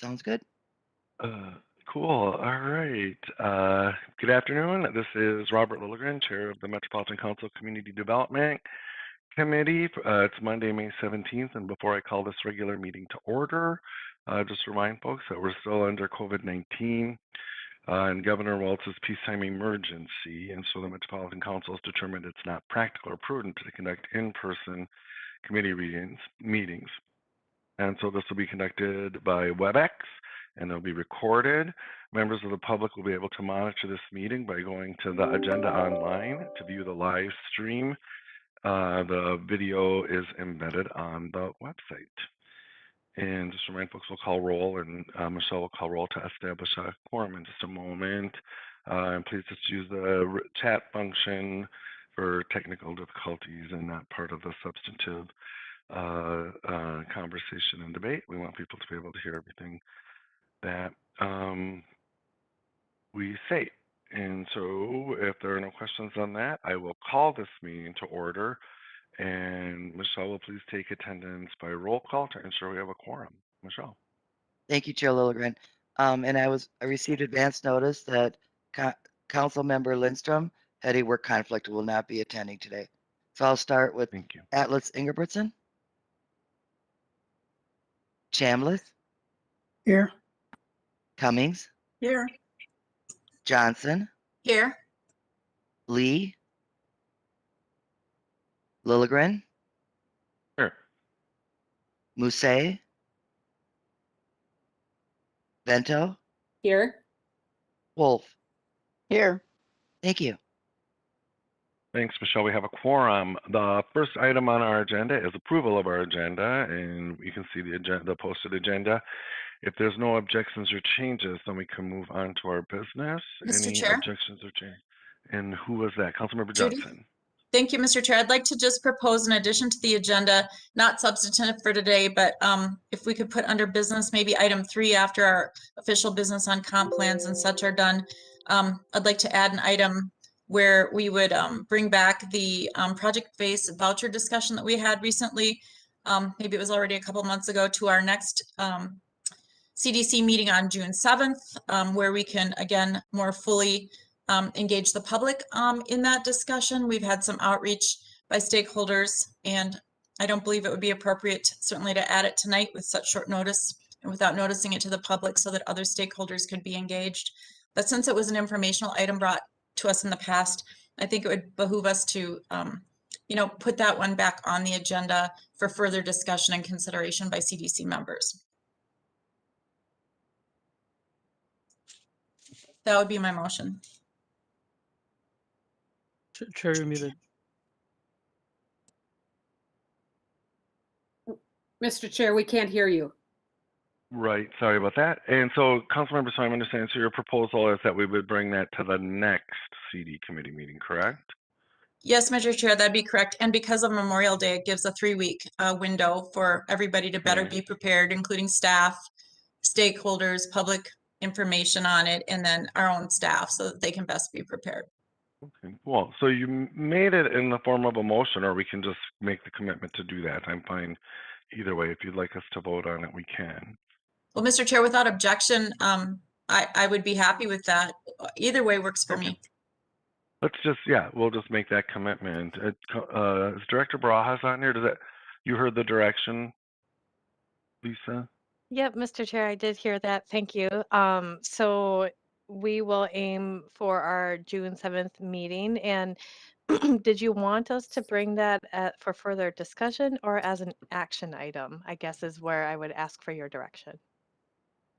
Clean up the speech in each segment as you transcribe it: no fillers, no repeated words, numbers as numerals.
Sounds good. Uh, cool. All right. Good afternoon. This is Robert Lilligren, Chair of the Metropolitan Council Community Development Committee. It's Monday, May 17th, and before I call this regular meeting to order, just remind folks that we're still under COVID-19 and Governor Walz's peacetime emergency, and so the Metropolitan Council has determined it's not practical or prudent to conduct in-person committee meetings. And so this will be conducted by WebEx, and it'll be recorded. Members of the public will be able to monitor this meeting by going to the agenda online to view the live stream. The video is embedded on the website. And just remind folks, we'll call roll, and Michelle will call roll to establish a quorum in just a moment. And please just use the chat function for technical difficulties and not part of the substantive conversation and debate. We want people to be able to hear everything that we say. And so if there are no questions on that, I will call this meeting to order. And Michelle will please take attendance by roll call to ensure we have a quorum. Michelle. Thank you, Chair Lilligren. And I received advance notice that Council Member Lindstrom had a work conflict and will not be attending today. So I'll start with Thank you. Atlas Ingebrigtsen, Chambliss, Here. Cummings, Here. Johnson, Here. Lee, Lilligren, Here. Mousset, Vento, Here. Wolf. Here. Thank you. Thanks, Michelle. We have a quorum. The first item on our agenda is approval of our agenda, and you can see the posted agenda. If there's no objections or changes, then we can move on to our business. Mr. Any Chair? objections or changes? And who was that? Councilmember Judy? Johnson. Thank you, Mr. Chair. I'd like to just propose an addition to the agenda, not substantive for today, but if we could put under business, maybe item 3 after our official business on comp plans and such are done. I'd like to add an item where we would bring back the project-based voucher discussion that we had recently. Maybe it was already a couple months ago, to our next CDC meeting on June 7th, where we can, again, more fully engage the public in that discussion. We've had some outreach by stakeholders, and I don't believe it would be appropriate certainly to add it tonight with such short notice and without noticing it to the public so that other stakeholders could be engaged. But since it was an informational item brought to us in the past, I think it would behoove us to put that one back on the agenda for further discussion and consideration by CDC members. That would be my motion. Chair, you're muted. Mr. Chair, we can't hear you. Right, sorry about that. And so, Councilmember, so I'm understanding, so your proposal is that we would bring that to the next CD committee meeting, correct? Yes, Mr. Chair, that'd be correct. And because of Memorial Day, it gives a 3-week window for everybody to better be prepared, including staff, stakeholders, public information on it, and then our own staff so that they can best be prepared. Okay, cool. So you made it in the form of a motion, or we can just make the commitment to do that. I'm fine either way. If you'd like us to vote on it, we can. Well, Mr. Chair, without objection, I would be happy with that. Either way works for me. Let's just, yeah, we'll just make that commitment. Is Director Barajas on here? You heard the direction, Lisa? Yep, Mr. Chair, I did hear that. Thank you. So we will aim for our June 7th meeting. And did you want us to bring that for further discussion or as an action item, I guess is where I would ask for your direction.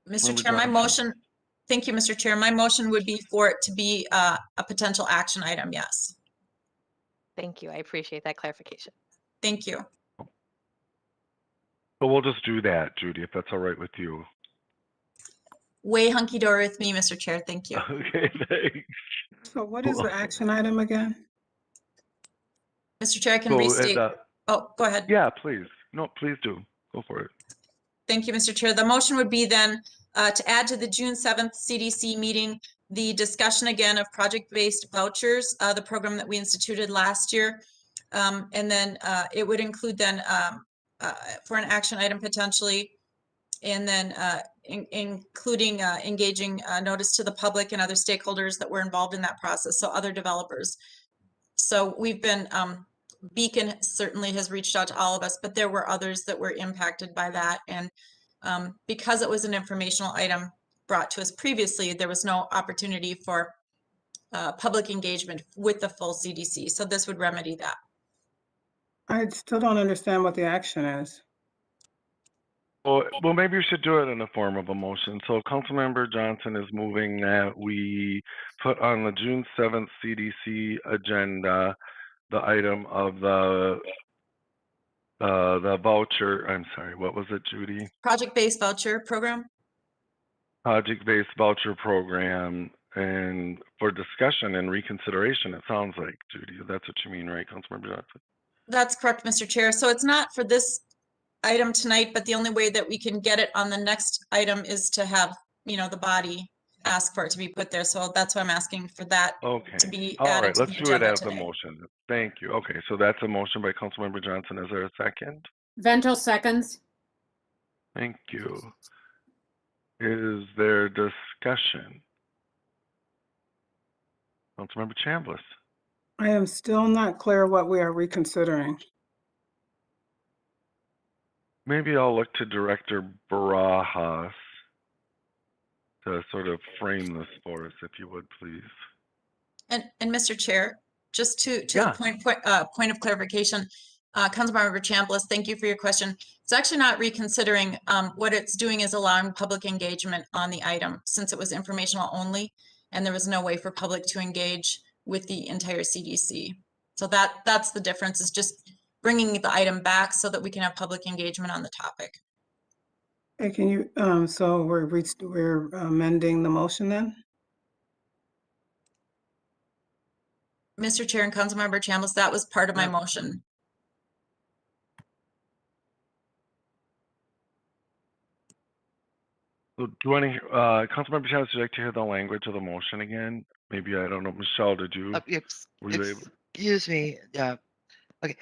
Mr. Chair, my motion, thank you, Mr. Chair. My motion would be for it to be a potential action item, yes. Thank you. I appreciate that clarification. Thank you. So we'll just do that, Judy, if that's all right with you. Way hunky-dory with me, Mr. Chair. Thank you. Okay, thanks. So what is the action item again? Mr. Chair, I can restate. Oh, go ahead. Yeah, please. No, please do. Go for it. Thank you, Mr. Chair. The motion would be then to add to the June 7th CDC meeting the discussion again of project-based vouchers, the program that we instituted last year. And then it would include then for an action item potentially and then including engaging notice to the public and other stakeholders that were involved in that process, so other developers. So we've been, Beacon certainly has reached out to all of us, but there were others that were impacted by that. And because it was an informational item brought to us previously, there was no opportunity for public engagement with the full CDC. So this would remedy that. I still don't understand what the action is. Well, maybe we should do it in the form of a motion. So Councilmember Johnson is moving that we put on the June 7th CDC agenda the item of the voucher. I'm sorry, what was it, Judy? Project-based voucher program. Project-based voucher program, and for discussion and reconsideration. It sounds like, Judy, that's what you mean, right, Councilmember Johnson? That's correct, Mr. Chair. So it's not for this item tonight, but the only way that we can get it on the next item is to have, you know, the body ask for it to be put there. So that's why I'm asking for that Okay. to be All added right, to let's the do it agenda as a today. motion. Thank you. Okay, so that's a motion by Councilmember Johnson. Is there a second? Vento seconds. Thank you. Is there discussion? Councilmember Chambliss. I am still not clear what we are reconsidering. Maybe I'll look to Director Barajas to sort of frame this for us, if you would, please. And Mr. Chair, just to Yeah. the point of clarification, Councilmember Chambliss, thank you for your question. It's actually not reconsidering. What it's doing is allowing public engagement on the item, since it was informational only, and there was no way for public to engage with the entire CDC. So that's the difference, is just bringing the item back so that we can have public engagement on the topic. Hey, can you, so we're amending the motion then? Mr. Chair and Councilmember Chambliss, that was part of my Yeah. motion. So do you want to hear, Councilmember Chambliss, would you like to hear the language of the motion again? Maybe, I don't know, Michelle, did you? Were you able? Excuse me, yeah, okay,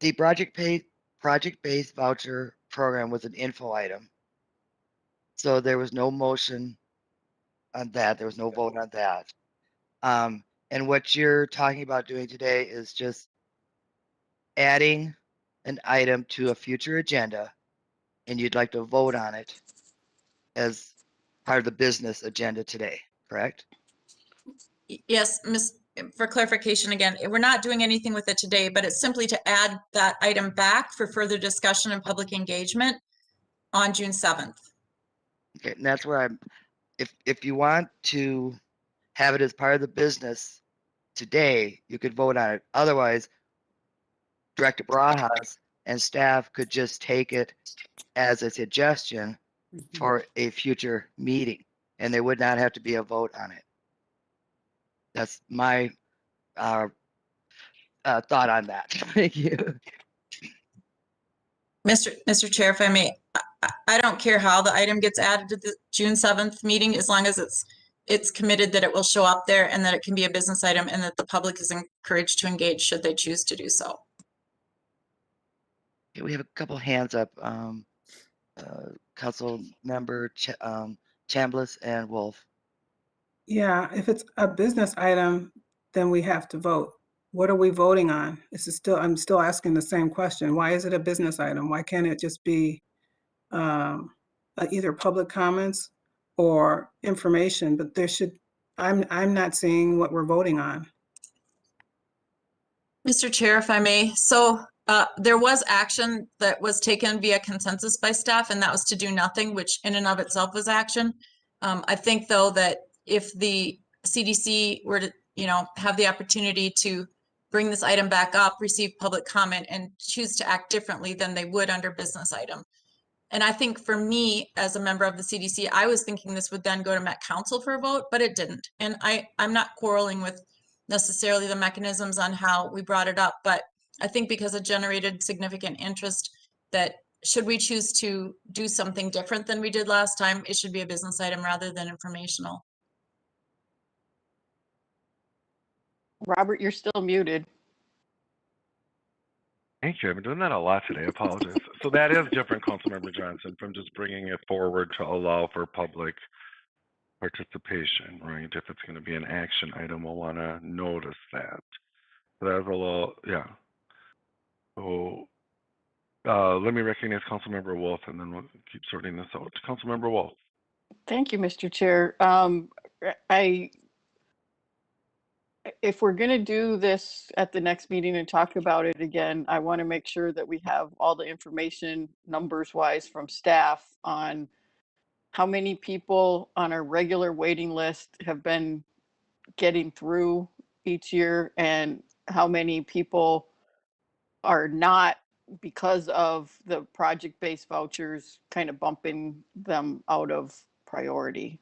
the project-based voucher program was an info item. So there was no motion on that, there was no vote on that. And what you're talking about doing today is just adding an item to a future agenda, and you'd like to vote on it as part of the business agenda today, correct? Yes, for clarification again, we're not doing anything with it today, but it's simply to add that item back for further discussion and public engagement on June 7th. Okay, and that's where if you want to have it as part of the business today, you could vote on it. Otherwise, Director Barajas and staff could just take it as a suggestion for a future meeting, and there would not have to be a vote on it. That's my thought on that. Thank you. Mr. Chair, if I may, I don't care how the item gets added to the June 7th meeting, as long as it's committed that it will show up there and that it can be a business item and that the public is encouraged to engage should they choose to do so. Okay, we have a couple hands up. Council member Chambliss and Wolf. Yeah, if it's a business item, then we have to vote. What are we voting on? I'm still asking the same question. Why is it a business item? Why can't it just be either public comments or information? But I'm not seeing what we're voting on. Mr. Chair, if I may, so there was action that was taken via consensus by staff, and that was to do nothing, which in and of itself was action. I think, though, that if the CDC were to, have the opportunity to bring this item back up, receive public comment, and choose to act differently than they would under business item. And I think for me, as a member of the CDC, I was thinking this would then go to Met Council for a vote, but it didn't. And I'm not quarreling with necessarily the mechanisms on how we brought it up, but I think because it generated significant interest, that should we choose to do something different than we did last time, it should be a business item rather than informational. Robert, you're still muted. Thank you. I've been doing that a lot today. Apologies. So that is different, Councilmember Johnson, from just bringing it forward to allow for public participation, right? If it's going to be an action item, we'll want to notice that. So that's a little, yeah. So let me recognize Councilmember Wolf, and then we'll keep sorting this out. Councilmember Wolf. Thank you, Mr. Chair. If we're going to do this at the next meeting and talk about it again, I want to make sure that we have all the information numbers wise from staff on how many people on our regular waiting list have been getting through each year and how many people are not, because of the project-based vouchers kind of bumping them out of priority.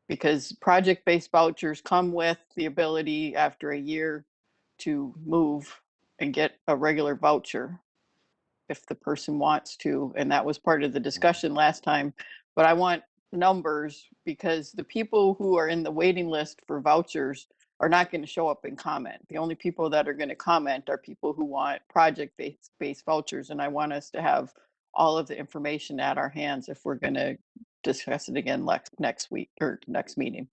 Because project-based vouchers come with the ability after a year to move and get a regular voucher if the person wants to. And that was part of the discussion last time. But I want numbers because the people who are in the waiting list for vouchers are not going to show up and comment. The only people that are going to comment are people who want project-based vouchers. And I want us to have all of the information at our hands if we're going to discuss it again next week or next meeting.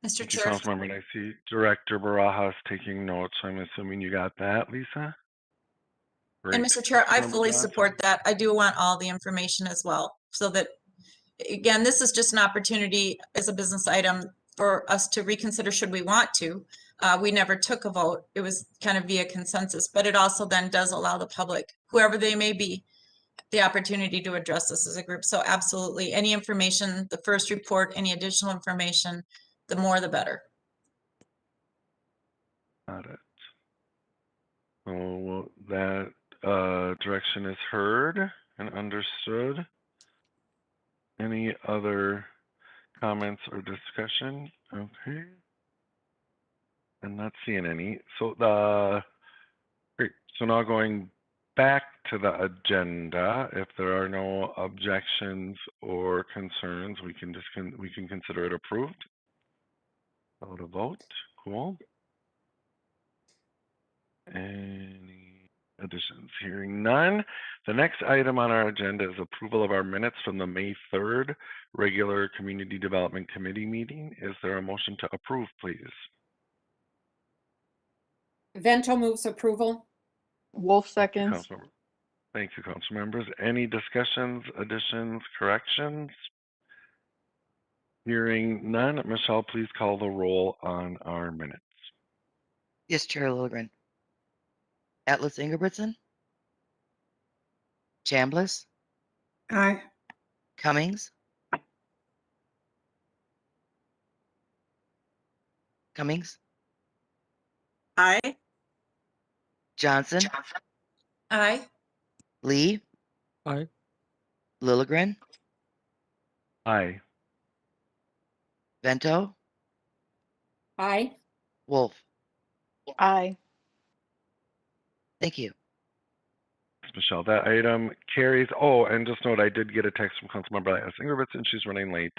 Mr. Thank you, Chair. Councilmember. And I see Director Barajas taking notes. So I'm assuming you got that, Lisa? Great. And Mr. Chair, I Councilmember fully Johnson? support that. I do want all the information as well, so that, again, this is just an opportunity as a business item for us to reconsider should we want to. We never took a vote. It was kind of via consensus, but it also then does allow the public, whoever they may be, the opportunity to address this as a group. So absolutely, any information, the first report, any additional information, the more the better. Got it. So that direction is heard and understood. Any other comments or discussion? Okay. I'm not seeing any. So great. So now going back to the agenda, if there are no objections or concerns, we can consider it approved. Go to vote. Cool. Any additions? Hearing none. The next item on our agenda is approval of our minutes from the May 3rd regular Community Development Committee meeting. Is there a motion to approve, please? Vento moves approval. Wolf seconds. Councilmember. Thank you, council members. Any discussions, additions, corrections? Hearing none. Michelle, please call the roll on our minutes. Yes, Chair Lilligren. Atlas Ingebrigtsen. Chambliss. Aye. Cummings. Cummings. Aye. Johnson. Aye. Lee. Aye. Lilligren. Aye. Vento. Aye. Wolf. Aye. Thank you. Thanks, Michelle. That item carries. Oh, and just note, I did get a text from Councilmember Ingebrigtsen. She's running late,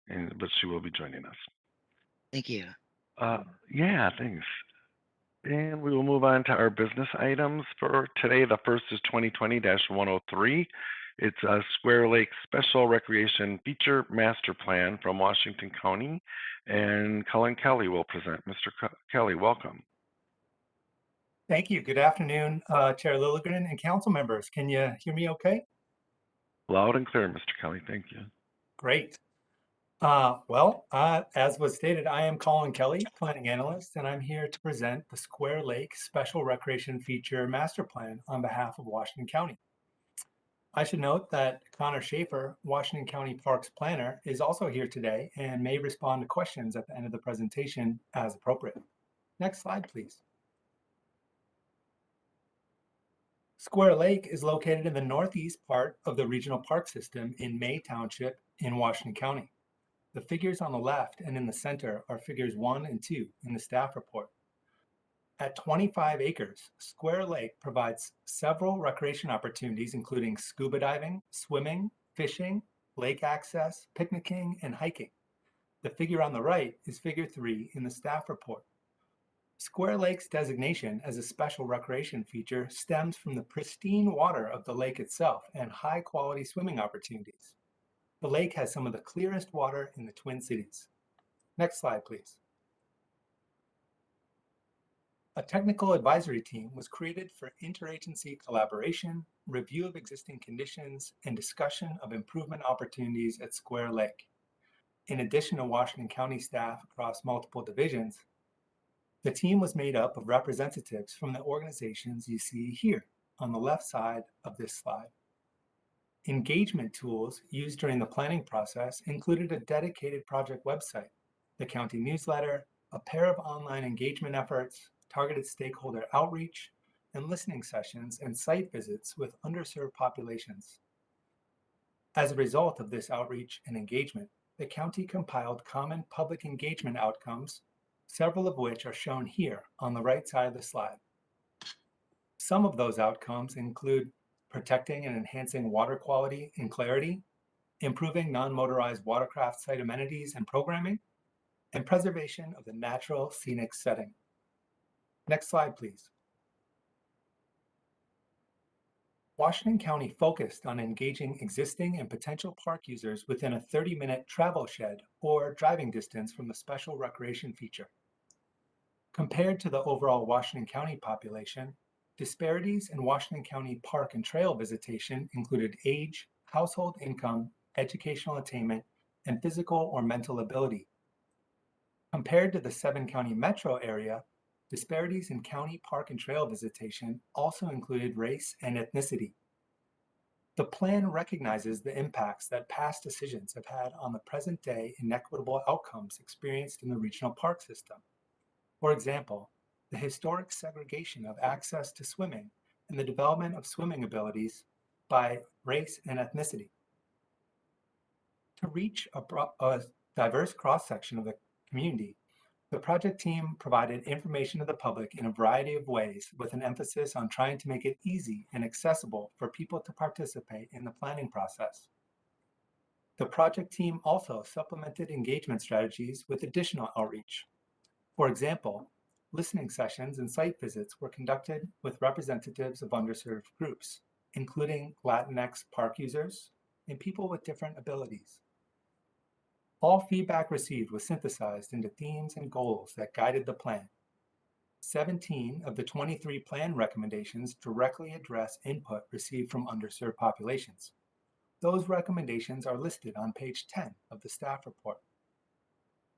but she will be joining us. Thank you. Yeah, thanks. And we will move on to our business items for today. The first is 2020-103. It's a Square Lake Special Recreation Feature Master Plan from Washington County. And Colin Kelly will present. Mr. Kelly, welcome. Thank you. Good afternoon, Chair Lilligren and council members. Can you hear me okay? Loud and clear, Mr. Kelly. Thank you. Great. As was stated, I am Colin Kelly, planning analyst, and I'm here to present the Square Lake Special Recreation Feature Master Plan on behalf of Washington County. I should note that Connor Schaefer, Washington County Parks Planner, is also here today and may respond to questions at the end of the presentation as appropriate. Next slide, please. Square Lake is located in the northeast part of the regional park system in May Township in Washington County. The figures on the left and in the center are figures 1 and 2 in the staff report. At 25 acres, Square Lake provides several recreation opportunities, including scuba diving, swimming, fishing, lake access, picnicking, and hiking. The figure on the right is figure 3 in the staff report. Square Lake's designation as a special recreation feature stems from the pristine water of the lake itself and high-quality swimming opportunities. The lake has some of the clearest water in the Twin Cities. Next slide, please. A technical advisory team was created for interagency collaboration, review of existing conditions, and discussion of improvement opportunities at Square Lake. In addition to Washington County staff across multiple divisions, the team was made up of representatives from the organizations you see here on the left side of this slide. Engagement tools used during the planning process included a dedicated project website, the county newsletter, a pair of online engagement efforts, targeted stakeholder outreach, and listening sessions and site visits with underserved populations. As a result of this outreach and engagement, the county compiled common public engagement outcomes, several of which are shown here on the right side of the slide. Some of those outcomes include protecting and enhancing water quality and clarity, improving non-motorized watercraft site amenities and programming, and preservation of the natural scenic setting. Next slide, please. Washington County focused on engaging existing and potential park users within a 30-minute travel shed or driving distance from the special recreation feature. Compared to the overall Washington County population, disparities in Washington County park and trail visitation included age, household income, educational attainment, and physical or mental ability. Compared to the 7-county metro area, disparities in county park and trail visitation also included race and ethnicity. The plan recognizes the impacts that past decisions have had on the present-day inequitable outcomes experienced in the regional park system. For example, the historic segregation of access to swimming and the development of swimming abilities by race and ethnicity. To reach a diverse cross-section of the community, the project team provided information to the public in a variety of ways with an emphasis on trying to make it easy and accessible for people to participate in the planning process. The project team also supplemented engagement strategies with additional outreach. For example, listening sessions and site visits were conducted with representatives of underserved groups, including Latinx park users and people with different abilities. All feedback received was synthesized into themes and goals that guided the plan. 17 of the 23 plan recommendations directly address input received from underserved populations. Those recommendations are listed on page 10 of the staff report.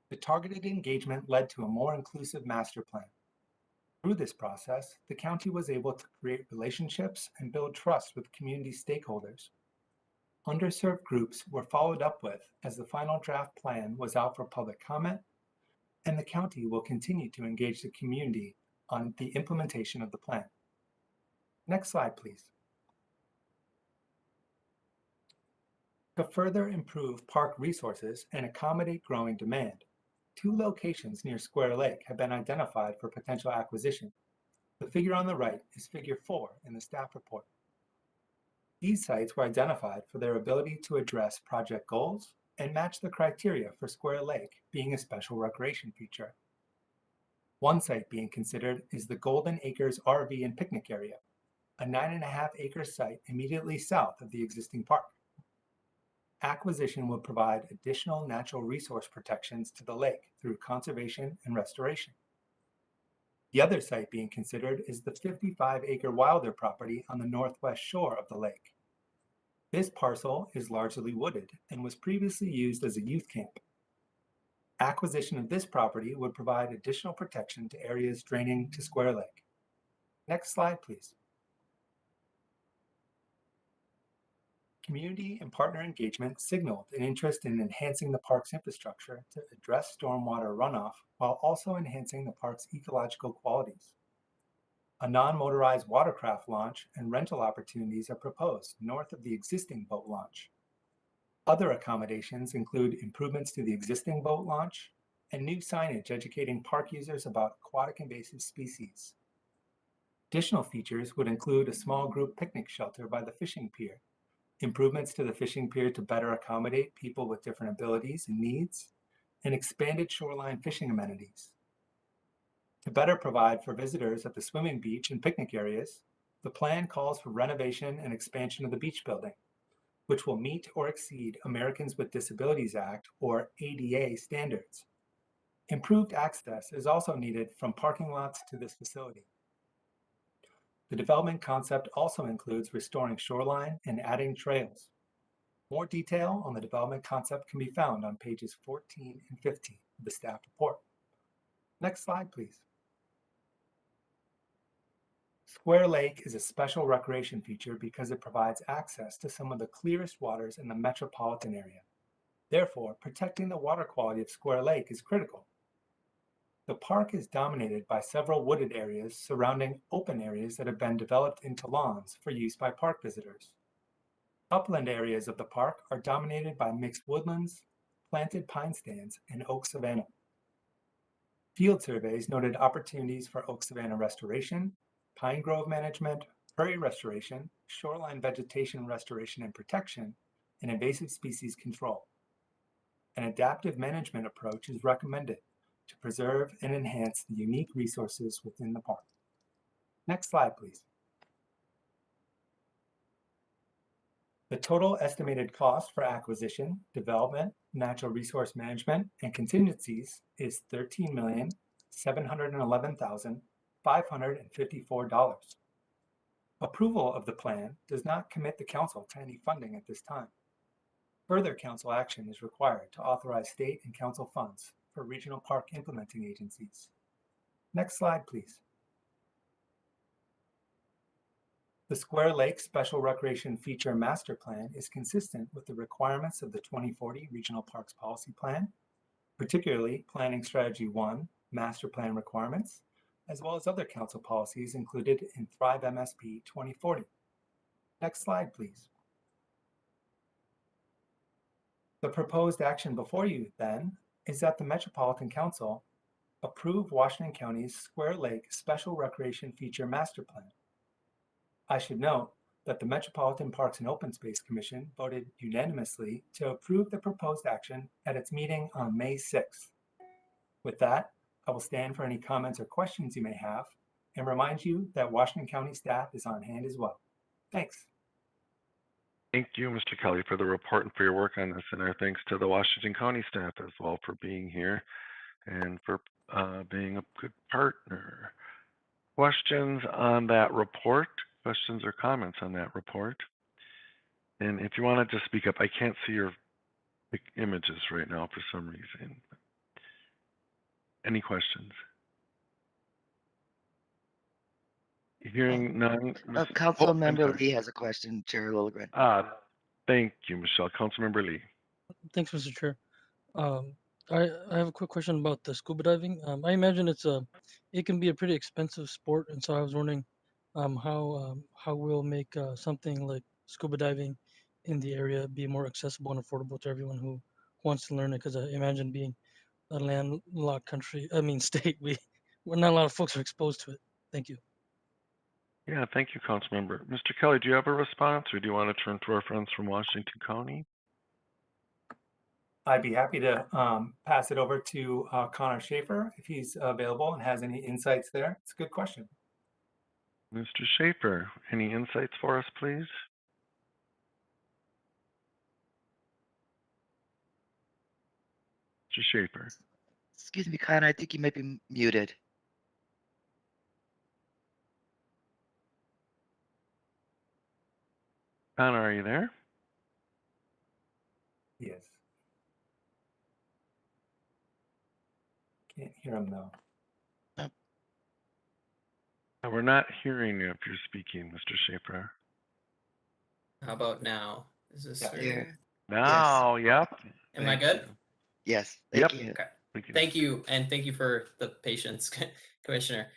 The targeted engagement led to a more inclusive master plan. Through this process, the county was able to create relationships and build trust with community stakeholders. Underserved groups were followed up with as the final draft plan was out for public comment, and the county will continue to engage the community on the implementation of the plan. Next slide, please. To further improve park resources and accommodate growing demand, 2 locations near Square Lake have been identified for potential acquisition. The figure on the right is figure 4 in the staff report. These sites were identified for their ability to address project goals and match the criteria for Square Lake being a special recreation feature. One site being considered is the Golden Acres RV and Picnic Area, a 9.5-acre site immediately south of the existing park. Acquisition will provide additional natural resource protections to the lake through conservation and restoration. The other site being considered is the 55-acre Wilder property on the northwest shore of the lake. This parcel is largely wooded and was previously used as a youth camp. Acquisition of this property would provide additional protection to areas draining to Square Lake. Next slide, please. Community and partner engagement signaled an interest in enhancing the park's infrastructure to address stormwater runoff while also enhancing the park's ecological qualities. A non-motorized watercraft launch and rental opportunities are proposed north of the existing boat launch. Other accommodations include improvements to the existing boat launch and new signage educating park users about aquatic invasive species. Additional features would include a small group picnic shelter by the fishing pier, improvements to the fishing pier to better accommodate people with different abilities and needs, and expanded shoreline fishing amenities. To better provide for visitors at the swimming beach and picnic areas, the plan calls for renovation and expansion of the beach building, which will meet or exceed Americans with Disabilities Act, or ADA, standards. Improved access is also needed from parking lots to this facility. The development concept also includes restoring shoreline and adding trails. More detail on the development concept can be found on pages 14 and 15 of the staff report. Next slide, please. Square Lake is a special recreation feature because it provides access to some of the clearest waters in the metropolitan area. Therefore, protecting the water quality of Square Lake is critical. The park is dominated by several wooded areas surrounding open areas that have been developed into lawns for use by park visitors. Upland areas of the park are dominated by mixed woodlands, planted pine stands, and oak savanna. Field surveys noted opportunities for oak savanna restoration, pine grove management, prairie restoration, shoreline vegetation restoration and protection, and invasive species control. An adaptive management approach is recommended to preserve and enhance the unique resources within the park. Next slide, please. The total estimated cost for acquisition, development, natural resource management, and contingencies is $13,711,554. Approval of the plan does not commit the council to any funding at this time. Further council action is required to authorize state and council funds for regional park implementing agencies. Next slide, please. The Square Lake Special Recreation Feature Master Plan is consistent with the requirements of the 2040 Regional Parks Policy Plan, particularly Planning Strategy 1, Master Plan Requirements, as well as other council policies included in Thrive MSP 2040. Next slide, please. The proposed action before you, then, is that the Metropolitan Council approve Washington County's Square Lake Special Recreation Feature Master Plan. I should note that the Metropolitan Parks and Open Space Commission voted unanimously to approve the proposed action at its meeting on May 6th. With that, I will stand for any comments or questions you may have and remind you that Washington County staff is on hand as well. Thanks. Thank you, Mr. Kelly, for the report and for your work on this, and our thanks to the Washington County staff as well for being here and for being a good partner. Questions on that report? Questions or comments on that report? And if you want to just speak up, I can't see your images right now for some reason. Any questions? Hearing none. Councilmember Lee has a question, Chair Lilligren. Thank you, Michelle. Councilmember Lee. Thanks, Mr. Chair. I have a quick question about the scuba diving. I imagine it can be a pretty expensive sport, and so I was wondering how we'll make something like scuba diving in the area be more accessible and affordable to everyone who wants to learn it. Because I imagine being a landlocked country, state, we're not a lot of folks are exposed to it. Thank you. Yeah, thank you, Councilmember. Mr. Kelly, do you have a response, or do you want to turn to our friends from Washington County? I'd be happy to pass it over to Connor Schaefer if he's available and has any insights there. It's a good question. Mr. Schaefer, any insights for us, please? Mr. Schaefer. Excuse me, Connor, I think you might be muted. Connor, are you there? Yes. Can't hear him though. We're not hearing you if you're speaking, Mr. Schaefer. How about now? Is this There. Now, yes. Yep. Am I good? Yes. Thank you. Okay. Thank you, and thank you for the patience, Commissioner.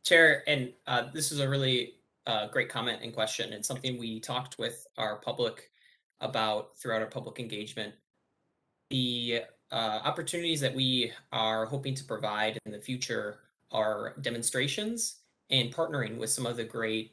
Chair, and this is a really great comment and question, and something we talked with our public about throughout our public engagement. The opportunities that we are hoping to provide in the future are demonstrations and partnering with some of the great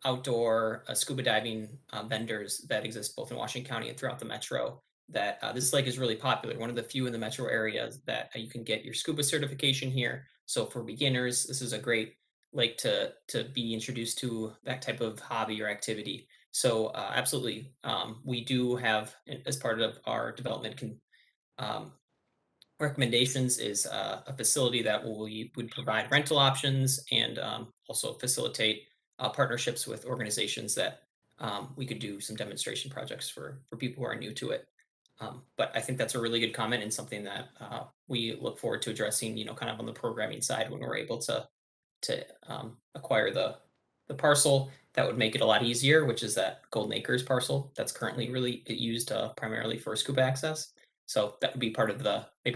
outdoor scuba diving vendors that exist both in Washington County and throughout the metro. that this lake is really popular. One of the few in the metro area that you can get your scuba certification here. So for beginners, this is a great lake to be introduced to that type of hobby or activity. So absolutely, we do have, as part of our development recommendations, is a facility that would provide rental options and also facilitate partnerships with organizations that we could do some demonstration projects for people who are new to it. But I think that's a really good comment and something that we look forward to addressing, kind of on the programming side when we're able to acquire the parcel. That would make it a lot easier, which is that Golden Acres parcel that's currently really used primarily for scuba access. So that would be part of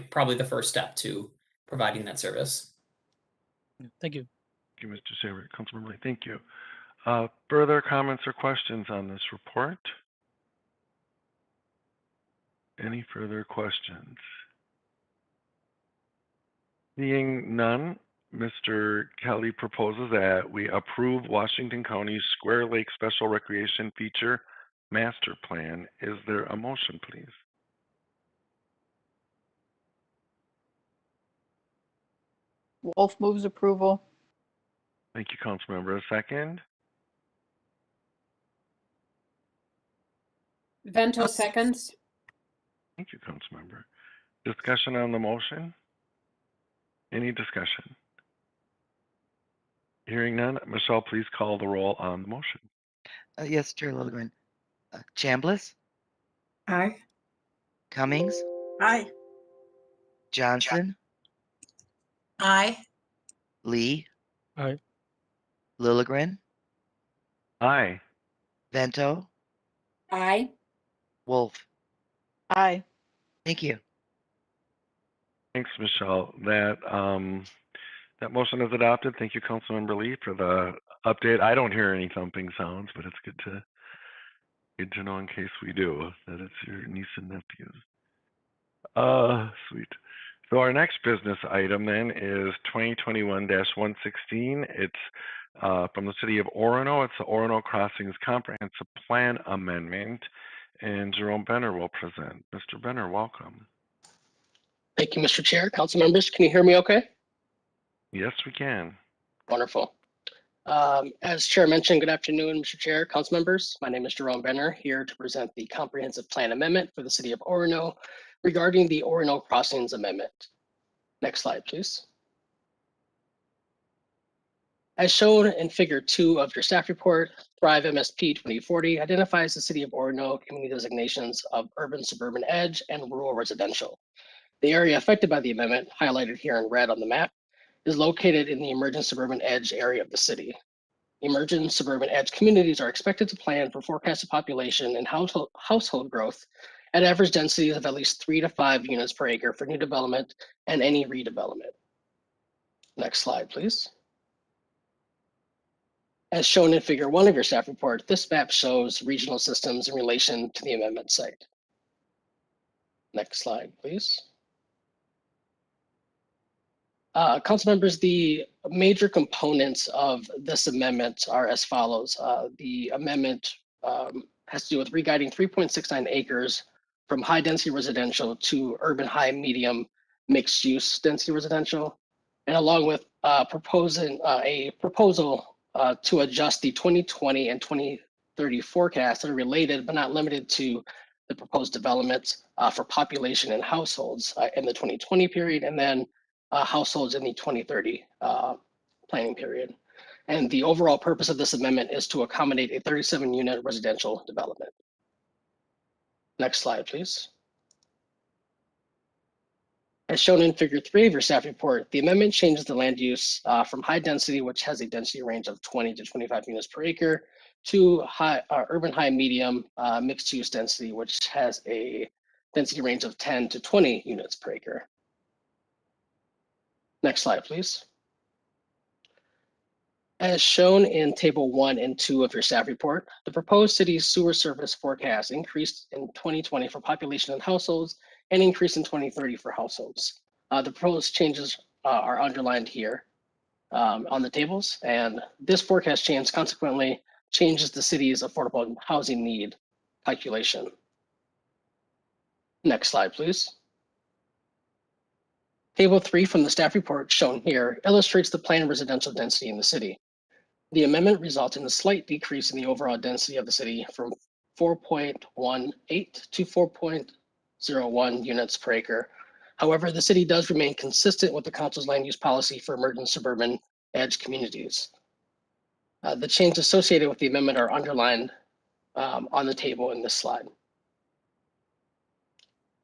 probably the first step to providing that service. Thank you. Thank you, Mr. Saber. Councilmember Lee, thank you. Further comments or questions on this report? Any further questions? Seeing none, Mr. Kelly proposes that we approve Washington County's Square Lake Special Recreation Feature Master Plan. Is there a motion, please? Wolf moves approval. Thank you, Councilmember. A second? Vento seconds. Thank you, Councilmember. Discussion on the motion? Any discussion? Hearing none, Michelle, please call the roll on the motion. Yes, Chair Lilligren. Chambliss, Aye. Cummings, Aye. Johnson, Aye. Lee, Aye. Lilligren, Aye. Vento, Aye. Wolf. Aye. Thank you. Thanks, Michelle. That motion is adopted. Thank you, Councilmember Lee, for the update. I don't hear any thumping sounds, but it's good to know in case we do that it's your niece and nephews. Sweet. So our next business item then is 2021-116. It's from the city of Orono. It's the Orono Crossings Comprehensive Plan Amendment, and Jerome Benner will present. Mr. Benner, welcome. Thank you, Mr. Chair. Council members, can you hear me okay? Yes, we can. Wonderful. As Chair mentioned, good afternoon, Mr. Chair, council members. My name is Jerome Benner, here to present the Comprehensive Plan Amendment for the City of Orono regarding the Orono Crossings Amendment. Next slide, please. As shown in Figure 2 of your staff report, Thrive MSP 2040 identifies the City of Orono community designations of urban suburban edge and rural residential. The area affected by the amendment, highlighted here in red on the map, is located in the emergent suburban edge area of the city. Emergent suburban edge communities are expected to plan for forecasted population and household growth at average densities of at least 3 to 5 units per acre for new development and any redevelopment. Next slide, please. As shown in Figure 1 of your staff report, this map shows regional systems in relation to the amendment site. Next slide, please. Council members, the major components of this amendment are as follows. The amendment has to do with re-guiding 3.69 acres from high density residential to urban high medium mixed use density residential, and along with proposing a proposal to adjust the 2020 and 2030 forecasts that are related but not limited to the proposed developments for population and households in the 2020 period, and then households in the 2030 planning period. And the overall purpose of this amendment is to accommodate a 37-unit residential development. Next slide, please. As shown in Figure 3 of your staff report, the amendment changes the land use from high density, which has a density range of 20 to 25 units per acre, to urban high medium mixed use density, which has a density range of 10 to 20 units per acre. Next slide, please. As shown in Table 1 and 2 of your staff report, the proposed city sewer service forecast increased in 2020 for population and households and increased in 2030 for households. The proposed changes are underlined here on the tables, and this forecast change consequently changes the city's affordable housing need calculation. Next slide, please. Table 3 from the staff report shown here illustrates the planned residential density in the city. The amendment results in a slight decrease in the overall density of the city from 4.18 to 4.01 units per acre. However, the city does remain consistent with the council's land use policy for emergent suburban edge communities. The changes associated with the amendment are underlined on the table in this slide.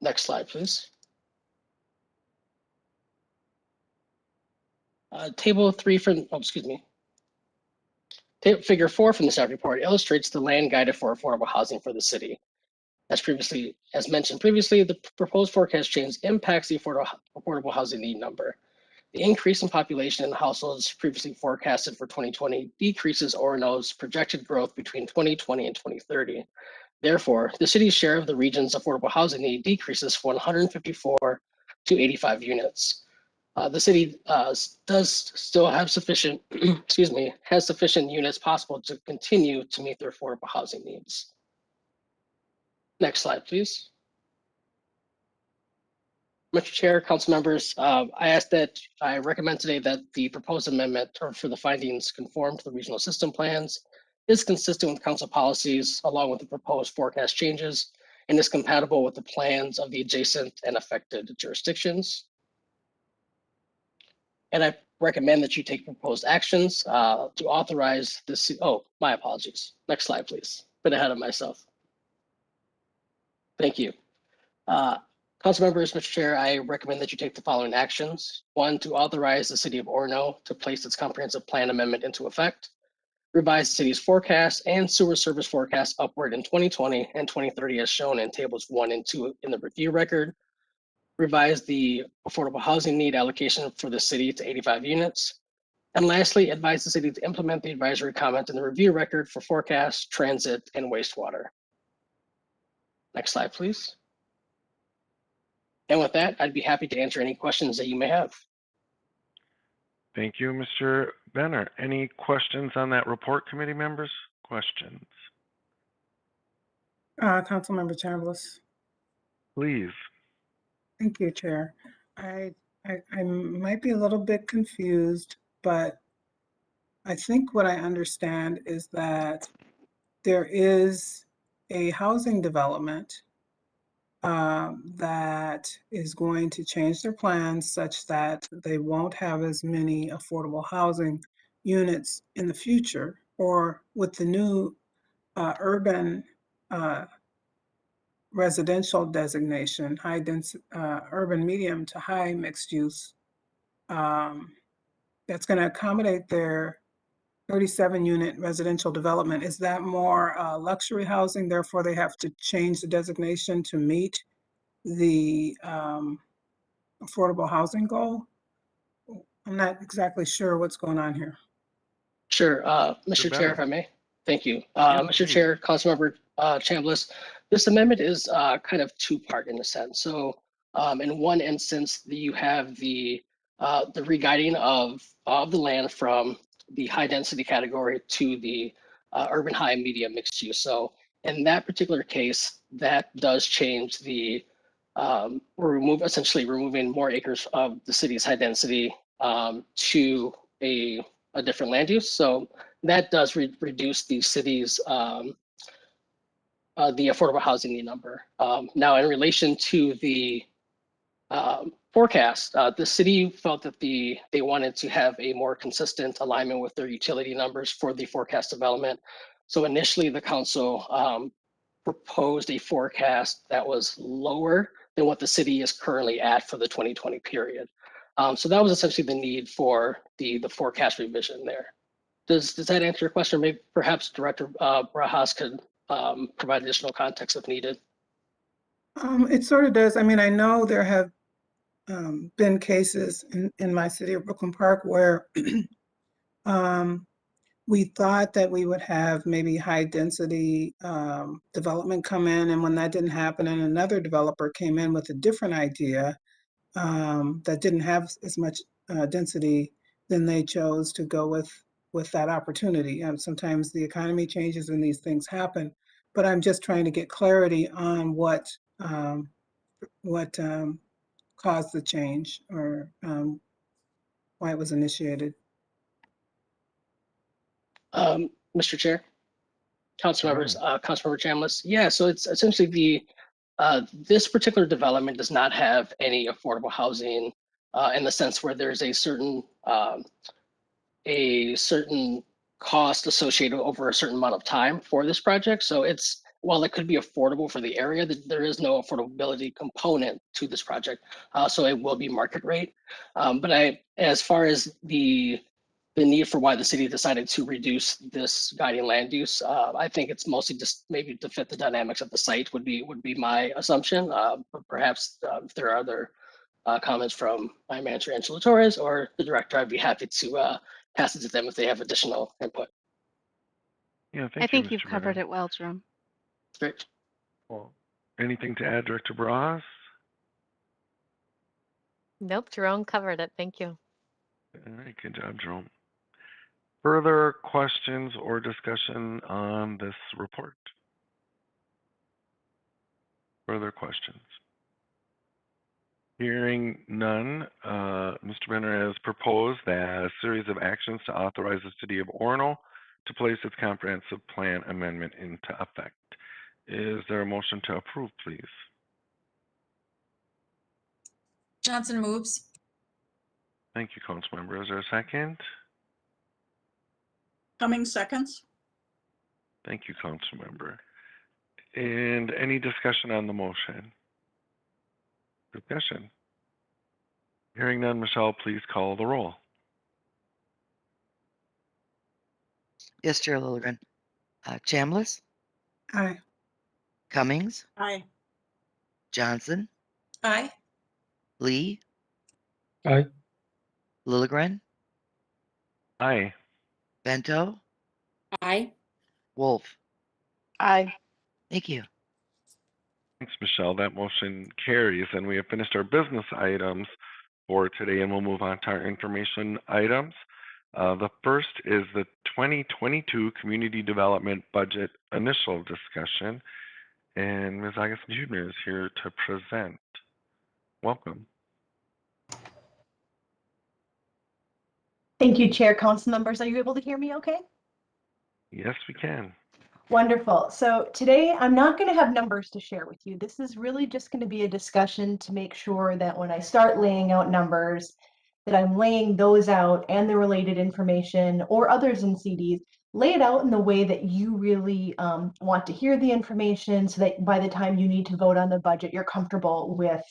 Next slide, please. Table 3 from, Figure 4 from the staff report illustrates the land guided for affordable housing for the city. As mentioned previously, the proposed forecast change impacts the affordable housing need number. The increase in population in households previously forecasted for 2020 decreases Orono's projected growth between 2020 and 2030. Therefore, the city's share of the region's affordable housing need decreases from 154 to 85 units. The city does still have sufficient, has sufficient units possible to continue to meet their affordable housing needs. Next slide, please. Mr. Chair, council members, I recommend today that the proposed amendment for the findings conform to the regional system plans, is consistent with council policies along with the proposed forecast changes, and is compatible with the plans of the adjacent and affected jurisdictions. And I recommend that you take proposed actions to authorize this. Oh, my apologies. Next slide, please. Been ahead of myself. Thank you. Council members, Mr. Chair, I recommend that you take the following actions. 1, to authorize the city of Orono to place its comprehensive plan amendment into effect. Revise the city's forecast and sewer service forecast upward in 2020 and 2030 as shown in tables 1 and 2 in the review record. Revise the affordable housing need allocation for the city to 85 units. And lastly, advise the city to implement the advisory comment in the review record for forecast, transit, and wastewater. Next slide, please. And with that, I'd be happy to answer any questions that you may have. Thank you, Mr. Benner. Any questions on that report, committee members? Questions? Councilmember Chambliss. Please. Thank you, Chair. I might be a little bit confused, but I think what I understand is that there is a housing development that is going to change their plans such that they won't have as many affordable housing units in the future, or with the new urban residential designation, high density, urban medium to high mixed use, that's going to accommodate their 37 unit residential development. Is that more luxury housing? Therefore, they have to change the designation to meet the affordable housing goal? I'm not exactly sure what's going on here. Sure, Mr. Chair, if I may. Thank you. Yes, Mr. please. Chair, Councilmember Chambliss, this amendment is kind of two-part in a sense. So in one instance, you have the re-guiding of the land from the high density category to the urban high and medium mixed use. So in that particular case, that does change the, essentially removing more acres of the city's high density to a different land use. So that does reduce the city's the affordable housing need number. Now, in relation to the forecast, the city felt that they wanted to have a more consistent alignment with their utility numbers for the forecast development. So initially, the council proposed a forecast that was lower than what the city is currently at for the 2020 period. So that was essentially the need for the forecast revision there. Does that answer your question? Maybe perhaps Director Barajas could provide additional context if needed. It sort of does. I mean, I know there have been cases in my city of Brooklyn Park where we thought that we would have maybe high density development come in, and when that didn't happen and another developer came in with a different idea that didn't have as much density, then they chose to go with that opportunity. Sometimes the economy changes and these things happen, but I'm just trying to get clarity on what caused the change or why it was initiated. Mr. Chair, council members, Councilmember Chambliss. Yeah, so it's essentially this particular development does not have any affordable housing in the sense where there's a certain cost associated over a certain amount of time for this project. So while it could be affordable for the area, there is no affordability component to this project. So it will be market rate. But as far as the need for why the city decided to reduce this guiding land use, I think it's mostly just maybe to fit the dynamics of the site would be my assumption. But perhaps if there are other comments from my manager, Angela Torres, or the director, I'd be happy to pass it to them if they have additional input. Yeah, I thank you, think Mr. you've covered Benner. it well, Jerome. Great. Well, anything to add, Director Bras? Nope, Jerome covered it. Thank you. All right, good job, Jerome. Further questions or discussion on this report? Further questions? Hearing none, Mr. Benner has proposed a series of actions to authorize the City of Orono to place its comprehensive plan amendment into effect. Is there a motion to approve, please? Johnson moves. Thank you, Councilmember. Is there a second? Cummings seconds. Thank you, Councilmember. And any discussion on the motion? Discussion. Hearing none, Michelle, please call the roll. Yes, Chair Lilligren. Chambliss, Aye. Cummings, Aye. Johnson, Aye. Lee, Aye. Lilligren, Aye. Bento, Aye. Wolf. Aye. Thank you. Thanks, Michelle. That motion carries, and we have finished our business items for today, and we'll move on to our information items. The first is the 2022 Community Development Budget Initial Discussion, and Ms. Aagesen-Huebner is here to present. Welcome. Thank you, Chair. Council members, are you able to hear me okay? Yes, we can. Wonderful. So today I'm not going to have numbers to share with you. This is really just going to be a discussion to make sure that when I start laying out numbers, that I'm laying those out and the related information or others in CDs, lay it out in the way that you really want to hear the information so that by the time you need to vote on the budget, you're comfortable with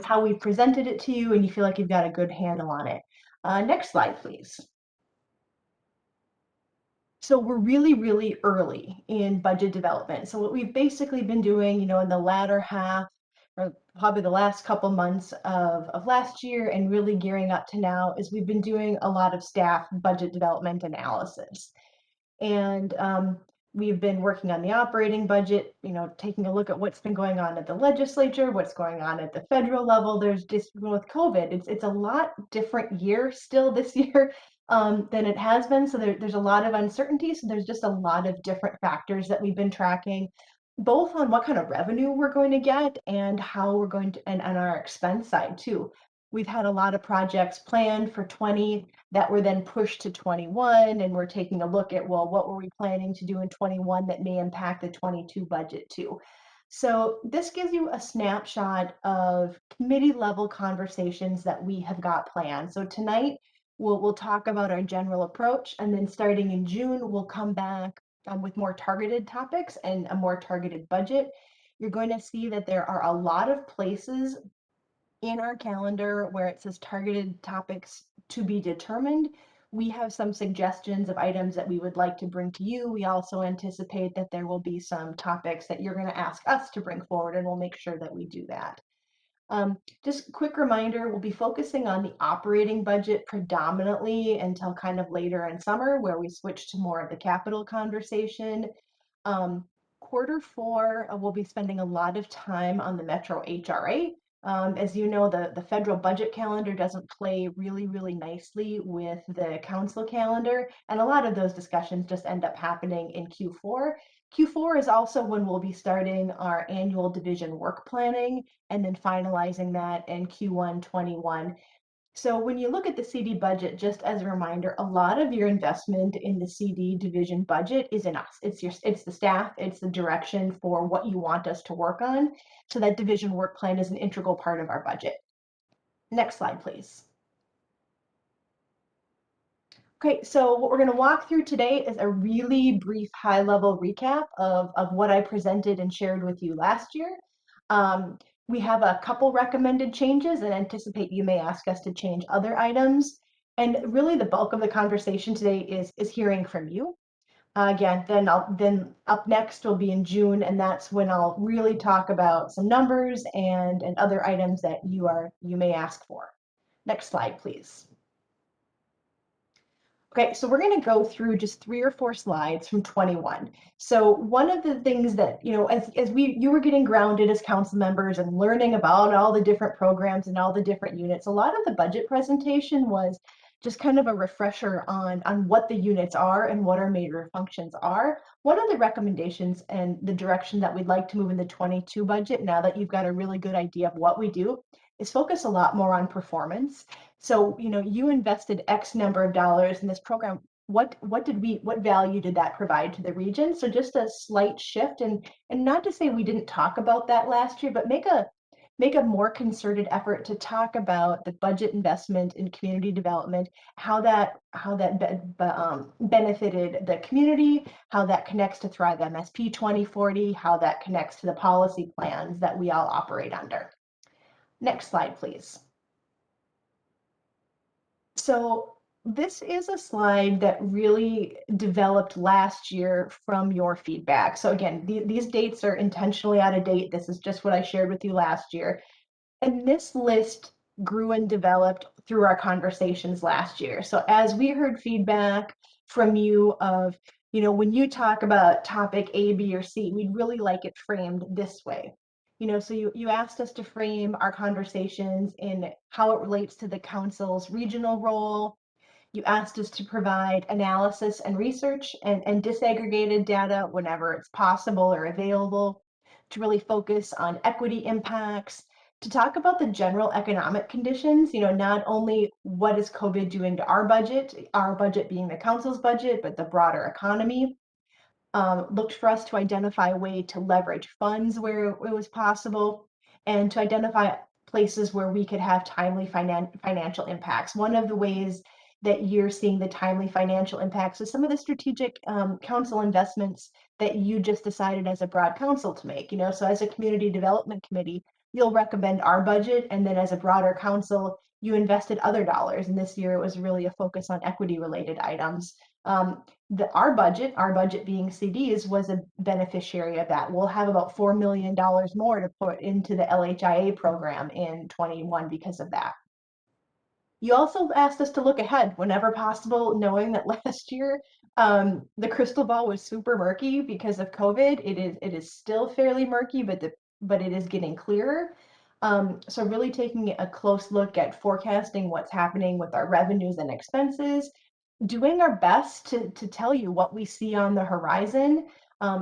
how we presented it to you and you feel like you've got a good handle on it. Next slide, please. So we're really, really early in budget development. So what we've basically been doing, in the latter half, or probably the last couple months of last year and really gearing up to now, is we've been doing a lot of staff budget development analysis. And we've been working on the operating budget, taking a look at what's been going on at the legislature, what's going on at the federal level. There's just, with COVID, it's a lot different year still this year than it has been. So there's a lot of uncertainty. So there's just a lot of different factors that we've been tracking, both on what kind of revenue we're going to get and how we're going to, and on our expense side too. We've had a lot of projects planned for 20 that were then pushed to 21, and we're taking a look at, well, what were we planning to do in 21 that may impact the 22 budget too. So this gives you a snapshot of committee level conversations that we have got planned. So tonight we'll talk about our general approach, and then starting in June, we'll come back with more targeted topics and a more targeted budget. You're going to see that there are a lot of places in our calendar where it says targeted topics to be determined. We have some suggestions of items that we would like to bring to you. We also anticipate that there will be some topics that you're going to ask us to bring forward, and we'll make sure that we do that. Just a quick reminder, we'll be focusing on the operating budget predominantly until kind of later in summer, where we switch to more of the capital conversation. Quarter 4, we'll be spending a lot of time on the Metro HRA. As you know, the federal budget calendar doesn't play really nicely with the council calendar, and a lot of those discussions just end up happening in Q4. Q4 is also when we'll be starting our annual division work planning and then finalizing that in Q1 21. So when you look at the CD budget, just as a reminder, a lot of your investment in the CD division budget is in us. It's the staff, it's the direction for what you want us to work on. So that division work plan is an integral part of our budget. Next slide, please. Okay, so what we're going to walk through today is a really brief high-level recap of what I presented and shared with you last year. We have a couple recommended changes and anticipate you may ask us to change other items. And really the bulk of the conversation today is hearing from you. Again, then up next will be in June, and that's when I'll really talk about some numbers and other items that you may ask for. Next slide, please. Okay, so we're going to go through just 3 or 4 slides from 21. So one of the things that, you know, as you were getting grounded as council members and learning about all the different programs and all the different units, a lot of the budget presentation was just kind of a refresher on what the units are and what our major functions are. One of the recommendations and the direction that we'd like to move in the 22 budget, now that you've got a really good idea of what we do, is focus a lot more on performance. So, you know, you invested X number of dollars in this program. What value did that provide to the region? So just a slight shift, and not to say we didn't talk about that last year, but make a more concerted effort to talk about the budget investment in community development, how that benefited the community, how that connects to Thrive MSP 2040, how that connects to the policy plans that we all operate under. Next slide, please. So this is a slide that really developed last year from your feedback. So again, these dates are intentionally out of date. This is just what I shared with you last year. And this list grew and developed through our conversations last year. So as we heard feedback from you of, you know, when you talk about topic A, B, or C, we'd really like it framed this way. You know, so you asked us to frame our conversations in how it relates to the council's regional role. You asked us to provide analysis and research and disaggregated data whenever it's possible or available, to really focus on equity impacts, to talk about the general economic conditions, you know, not only what is COVID doing to our budget being the council's budget, but the broader economy. Looked for us to identify a way to leverage funds where it was possible, and to identify places where we could have timely financial impacts. One of the ways that you're seeing the timely financial impacts is some of the strategic council investments that you just decided as a broad council to make. You know, so as a community development committee, you'll recommend our budget, and then as a broader council, you invested other dollars. And this year it was really a focus on equity related items. Our budget being CDs, was a beneficiary of that. We'll have about $4 million more to put into the LHIA program in 21 because of that. You also asked us to look ahead whenever possible, knowing that last year the crystal ball was super murky because of COVID. It is still fairly murky, but it is getting clearer. So really taking a close look at forecasting what's happening with our revenues and expenses, doing our best to tell you what we see on the horizon,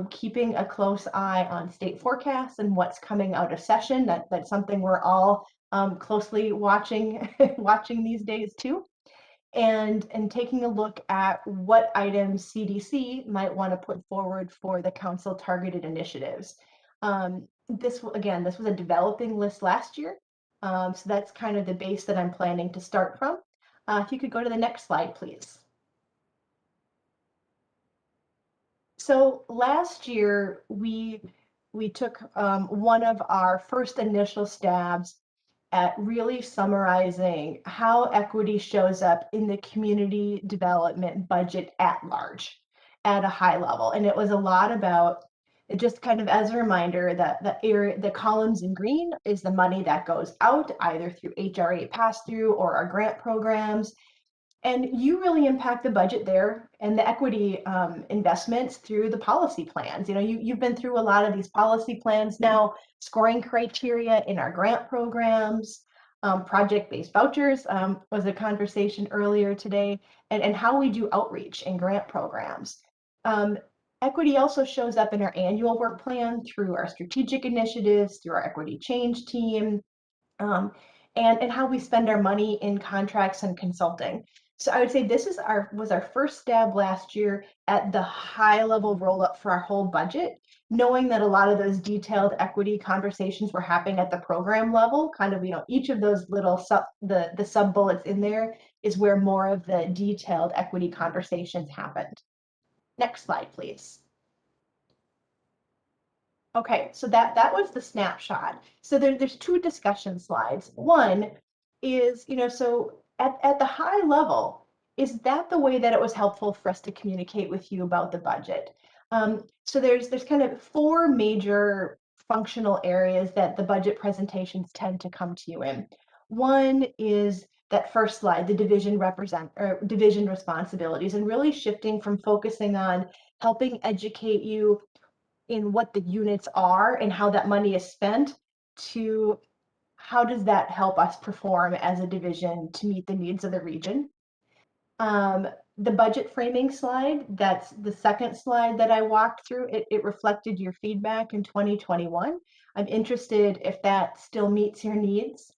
keeping a close eye on state forecasts and what's coming out of session. That's something we're all closely watching these days too, and taking a look at what items CDC might want to put forward for the council targeted initiatives. This was a developing list last year, so that's kind of the base that I'm planning to start from. If you could go to the next slide, please. So last year we took one of our first initial stabs at really summarizing how equity shows up in the community development budget at large, at a high level. And it was a lot about, just kind of as a reminder, that the columns in green is the money that goes out either through HRA pass-through or our grant programs. And you really impact the budget there and the equity investments through the policy plans. You know, you've been through a lot of these policy plans now, scoring criteria in our grant programs, project-based vouchers was a conversation earlier today, and how we do outreach and grant programs. Equity also shows up in our annual work plan through our strategic initiatives, through our equity change team, and how we spend our money in contracts and consulting. So I would say this is was our first stab last year at the high level roll up for our whole budget, knowing that a lot of those detailed equity conversations were happening at the program level. Kind of, you know, each of those little the sub bullets in there is where more of the detailed equity conversations happened. Next slide, please. Okay, so that was the snapshot. So there's two discussion slides. One is, you know, so at the high level, is that the way that it was helpful for us to communicate with you about the budget? So there's kind of four major functional areas that the budget presentations tend to come to you in. One is that first slide, the division responsibilities, and really shifting from focusing on helping educate you in what the units are and how that money is spent to how does that help us perform as a division to meet the needs of the region. The budget framing slide, that's the second slide that I walked through, it reflected your feedback in 2021. I'm interested if that still meets your needs.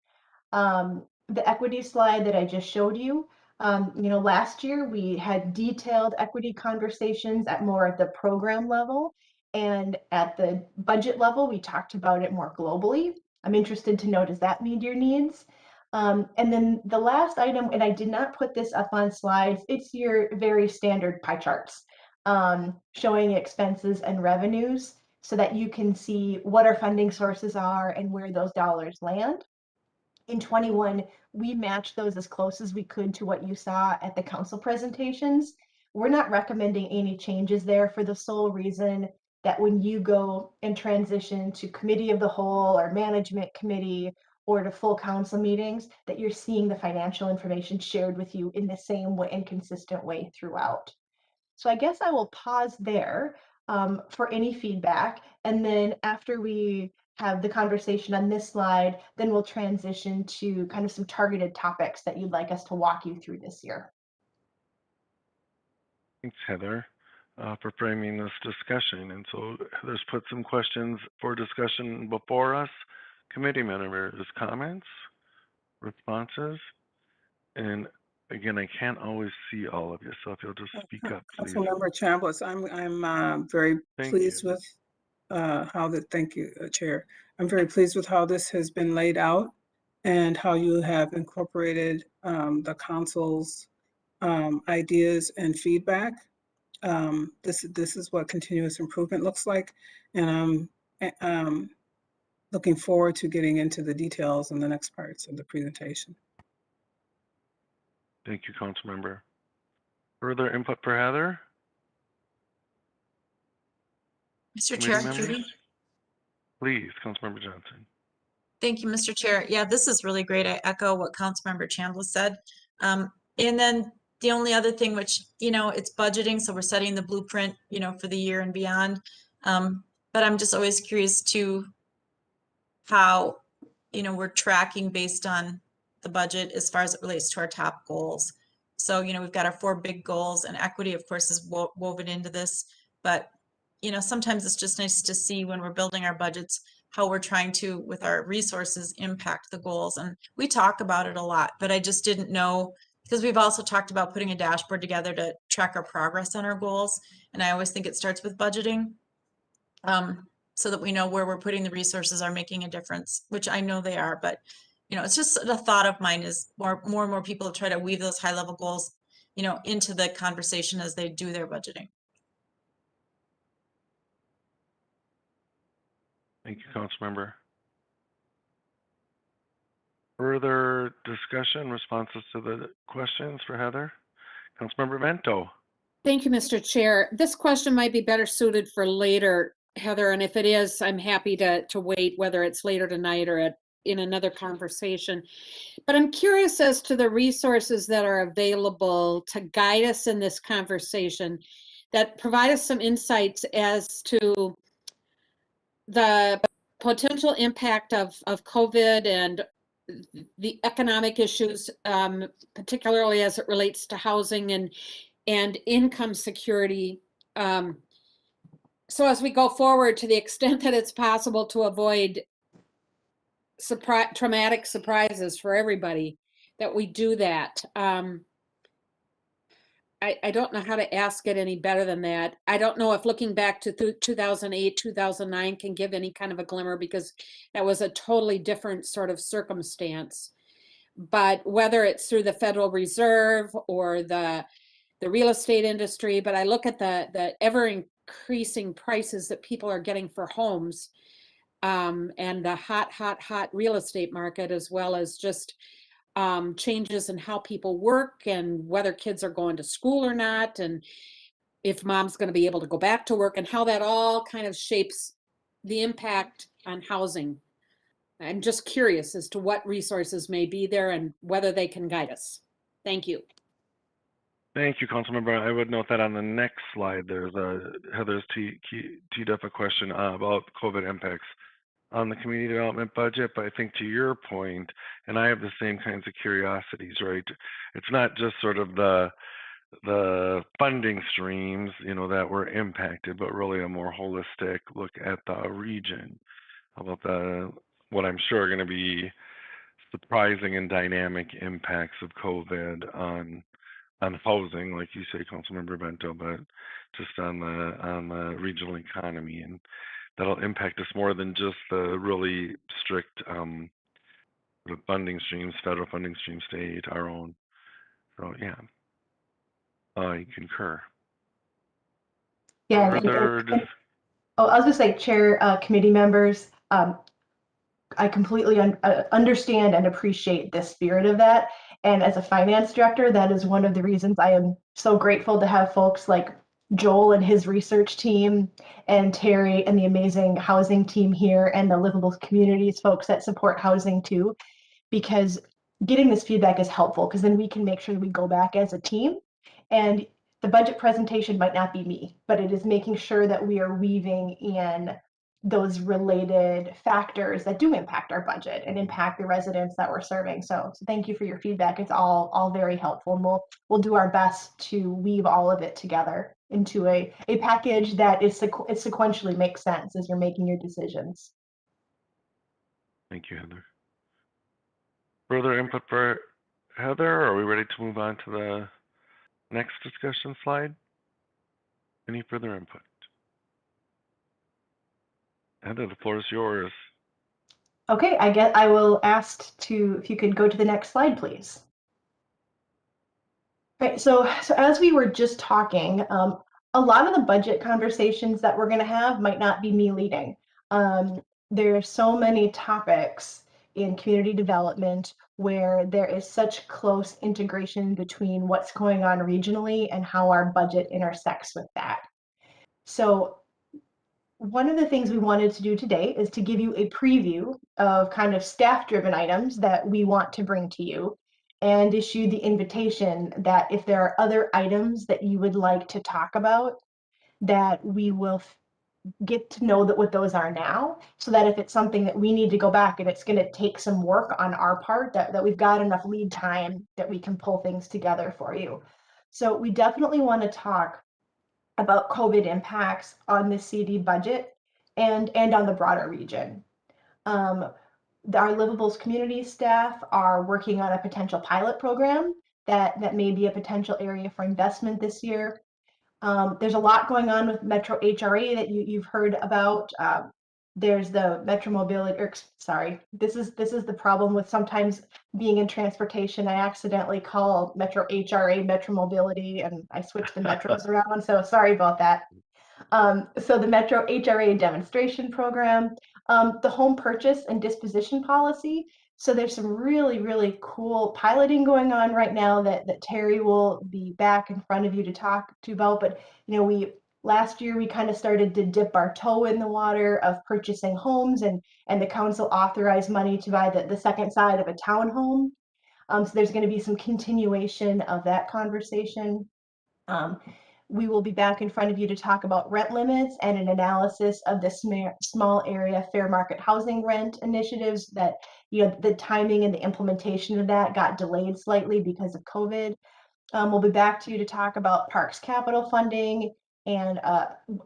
The equity slide that I just showed you, you know, last year we had detailed equity conversations at more of the program level, and at the budget level, we talked about it more globally. I'm interested to know, does that meet your needs? And then the last item, and I did not put this up on slides, it's your very standard pie charts showing expenses and revenues so that you can see what our funding sources are and where those dollars land. In 21, we matched those as close as we could to what you saw at the council presentations. We're not recommending any changes there for the sole reason that when you go and transition to committee of the whole or management committee or to full council meetings, that you're seeing the financial information shared with you in the same way and consistent way throughout. So I guess I will pause there for any feedback. And then after we have the conversation on this slide, then we'll transition to kind of some targeted topics that you'd like us to walk you through this year. Thanks, Heather, for framing this discussion. And so Heather's put some questions for discussion before us. Committee members, comments, responses, and again, I can't always see all of you, so if you'll just speak up, please. Councilmember Chambliss, I'm very pleased with thank you, Chair. I'm very pleased with how this has been laid out and how you have incorporated the council's ideas and feedback. This is what continuous improvement looks like, and I'm looking forward to getting into the details in the next parts of the presentation. Thank you, Councilmember. Further input for Heather? Mr. Chair, Judy? Please, Councilmember Johnson. Thank you, Mr. Chair. Yeah, this is really great. I echo what Councilmember Chambliss said. And then the only other thing, which, you know, it's budgeting, so we're setting the blueprint, you know, for the year and beyond. But I'm just always curious to how, you know, we're tracking based on the budget as far as it relates to our top goals. So, you know, we've got our 4 big goals, and equity, of course, is woven into this. But, you know, sometimes it's just nice to see when we're building our budgets how we're trying to, with our resources, impact the goals. And we talk about it a lot, but I just didn't know, because we've also talked about putting a dashboard together to track our progress on our goals. And I always think it starts with budgeting, so that we know where we're putting the resources are making a difference, which I know they are. But, you know, it's just a thought of mine is more and more people try to weave those high level goals, you know, into the conversation as they do their budgeting. Thank you, Councilmember. Further discussion, responses to the questions for Heather? Councilmember Vento. Thank you, Mr. Chair. This question might be better suited for later, Heather, and if it is, I'm happy to wait, whether it's later tonight or at in another conversation. But I'm curious as to the resources that are available to guide us in this conversation, that provide us some insights as to the potential impact of COVID and the economic issues, particularly as it relates to housing and income security. So as we go forward, to the extent that it's possible to avoid traumatic surprises for everybody, that we do that. I don't know how to ask it any better than that. I don't know if looking back to 2008, 2009 can give any kind of a glimmer, because that was a totally different sort of circumstance. But whether it's through the Federal Reserve or the real estate industry, but I look at the ever increasing prices that people are getting for homes, and the hot real estate market, as well as just changes in how people work and whether kids are going to school or not, and if mom's going to be able to go back to work, and how that all kind of shapes the impact on housing. I'm just curious as to what resources may be there and whether they can guide us. Thank you. Thank you, Councilmember. I would note that on the next slide, there's Heather's teed up a question about COVID impacts on the community development budget. But I think to your point, and I have the same kinds of curiosities, right? It's not just sort of the funding streams, that were impacted, but really a more holistic look at the region, about what I'm sure are going to be surprising and dynamic impacts of COVID on housing, like you say, Councilmember Bento, but just on the regional economy, and that'll impact us more than just the really strict the funding streams, federal funding streams, state, our own. So yeah, I concur. Yeah. I was just like, Chair, committee members, I completely understand and appreciate the spirit of that. And as a finance director, that is one of the reasons I am so grateful to have folks like Joel and his research team, and Terry and the amazing housing team here, and the Livable Communities folks that support housing too, because getting this feedback is helpful, because then we can make sure that we go back as a team. And the budget presentation might not be me, but it is making sure that we are weaving in those related factors that do impact our budget and impact the residents that we're serving. So thank you for your feedback. It's all very helpful, and we'll do our best to weave all of it together into a package that is sequentially makes sense as you're making your decisions. Thank you, Heather. Further input for Heather, or are we ready to move on to the next discussion slide? Any further input? Heather, the floor is yours. Okay, I guess I will ask if you could go to the next slide, please. Right, so as we were just talking, a lot of the budget conversations that we're going to have might not be me leading. There are so many topics in community development where there is such close integration between what's going on regionally and how our budget intersects with that. So one of the things we wanted to do today is to give you a preview of kind of staff-driven items that we want to bring to you, and issue the invitation that if there are other items that you would like to talk about, that we will get to know what those are now, so that if it's something that we need to go back and it's going to take some work on our part, that we've got enough lead time that we can pull things together for you. So we definitely want to talk about COVID impacts on the CD budget and on the broader region. Our Livables community staff are working on a potential pilot program that may be a potential area for investment this year. There's a lot going on with Metro HRA that you've heard about. There's the Metro Mobility, this is the problem with sometimes being in transportation. I accidentally call Metro HRA Metro Mobility, and I switched the metros around, so sorry about that. So the Metro HRA demonstration program, the home purchase and disposition policy. So there's some really, really cool piloting going on right now that Terry will be back in front of you to talk to about. But we Last year, we kind of started to dip our toe in the water of purchasing homes, and the council authorized money to buy the second side of a townhome. So there's going to be some continuation of that conversation. We will be back in front of you to talk about rent limits and an analysis of the small area fair market housing rent initiatives that, the timing and the implementation of that got delayed slightly because of COVID. We'll be back to you to talk about parks capital funding and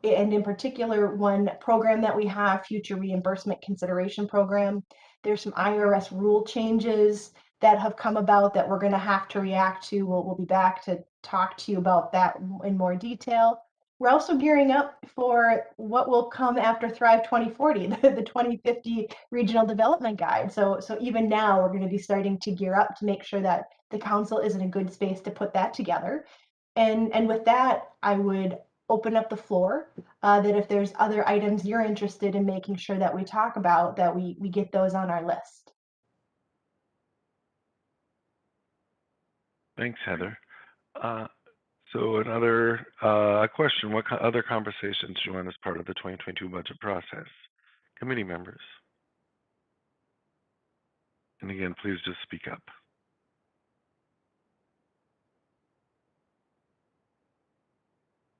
in particular, one program that we have, future reimbursement consideration program. There's some IRS rule changes that have come about that we're going to have to react to. We'll be back to talk to you about that in more detail. We're also gearing up for what will come after Thrive 2040, the 2050 Regional Development Guide. So even now, we're going to be starting to gear up to make sure that the council is in a good space to put that together. And with that, I would open up the floor, that if there's other items you're interested in making sure that we talk about, that we get those on our list. Thanks, Heather. So another question, what other conversations do you want as part of the 2022 budget process? Committee members. And again, please just speak up.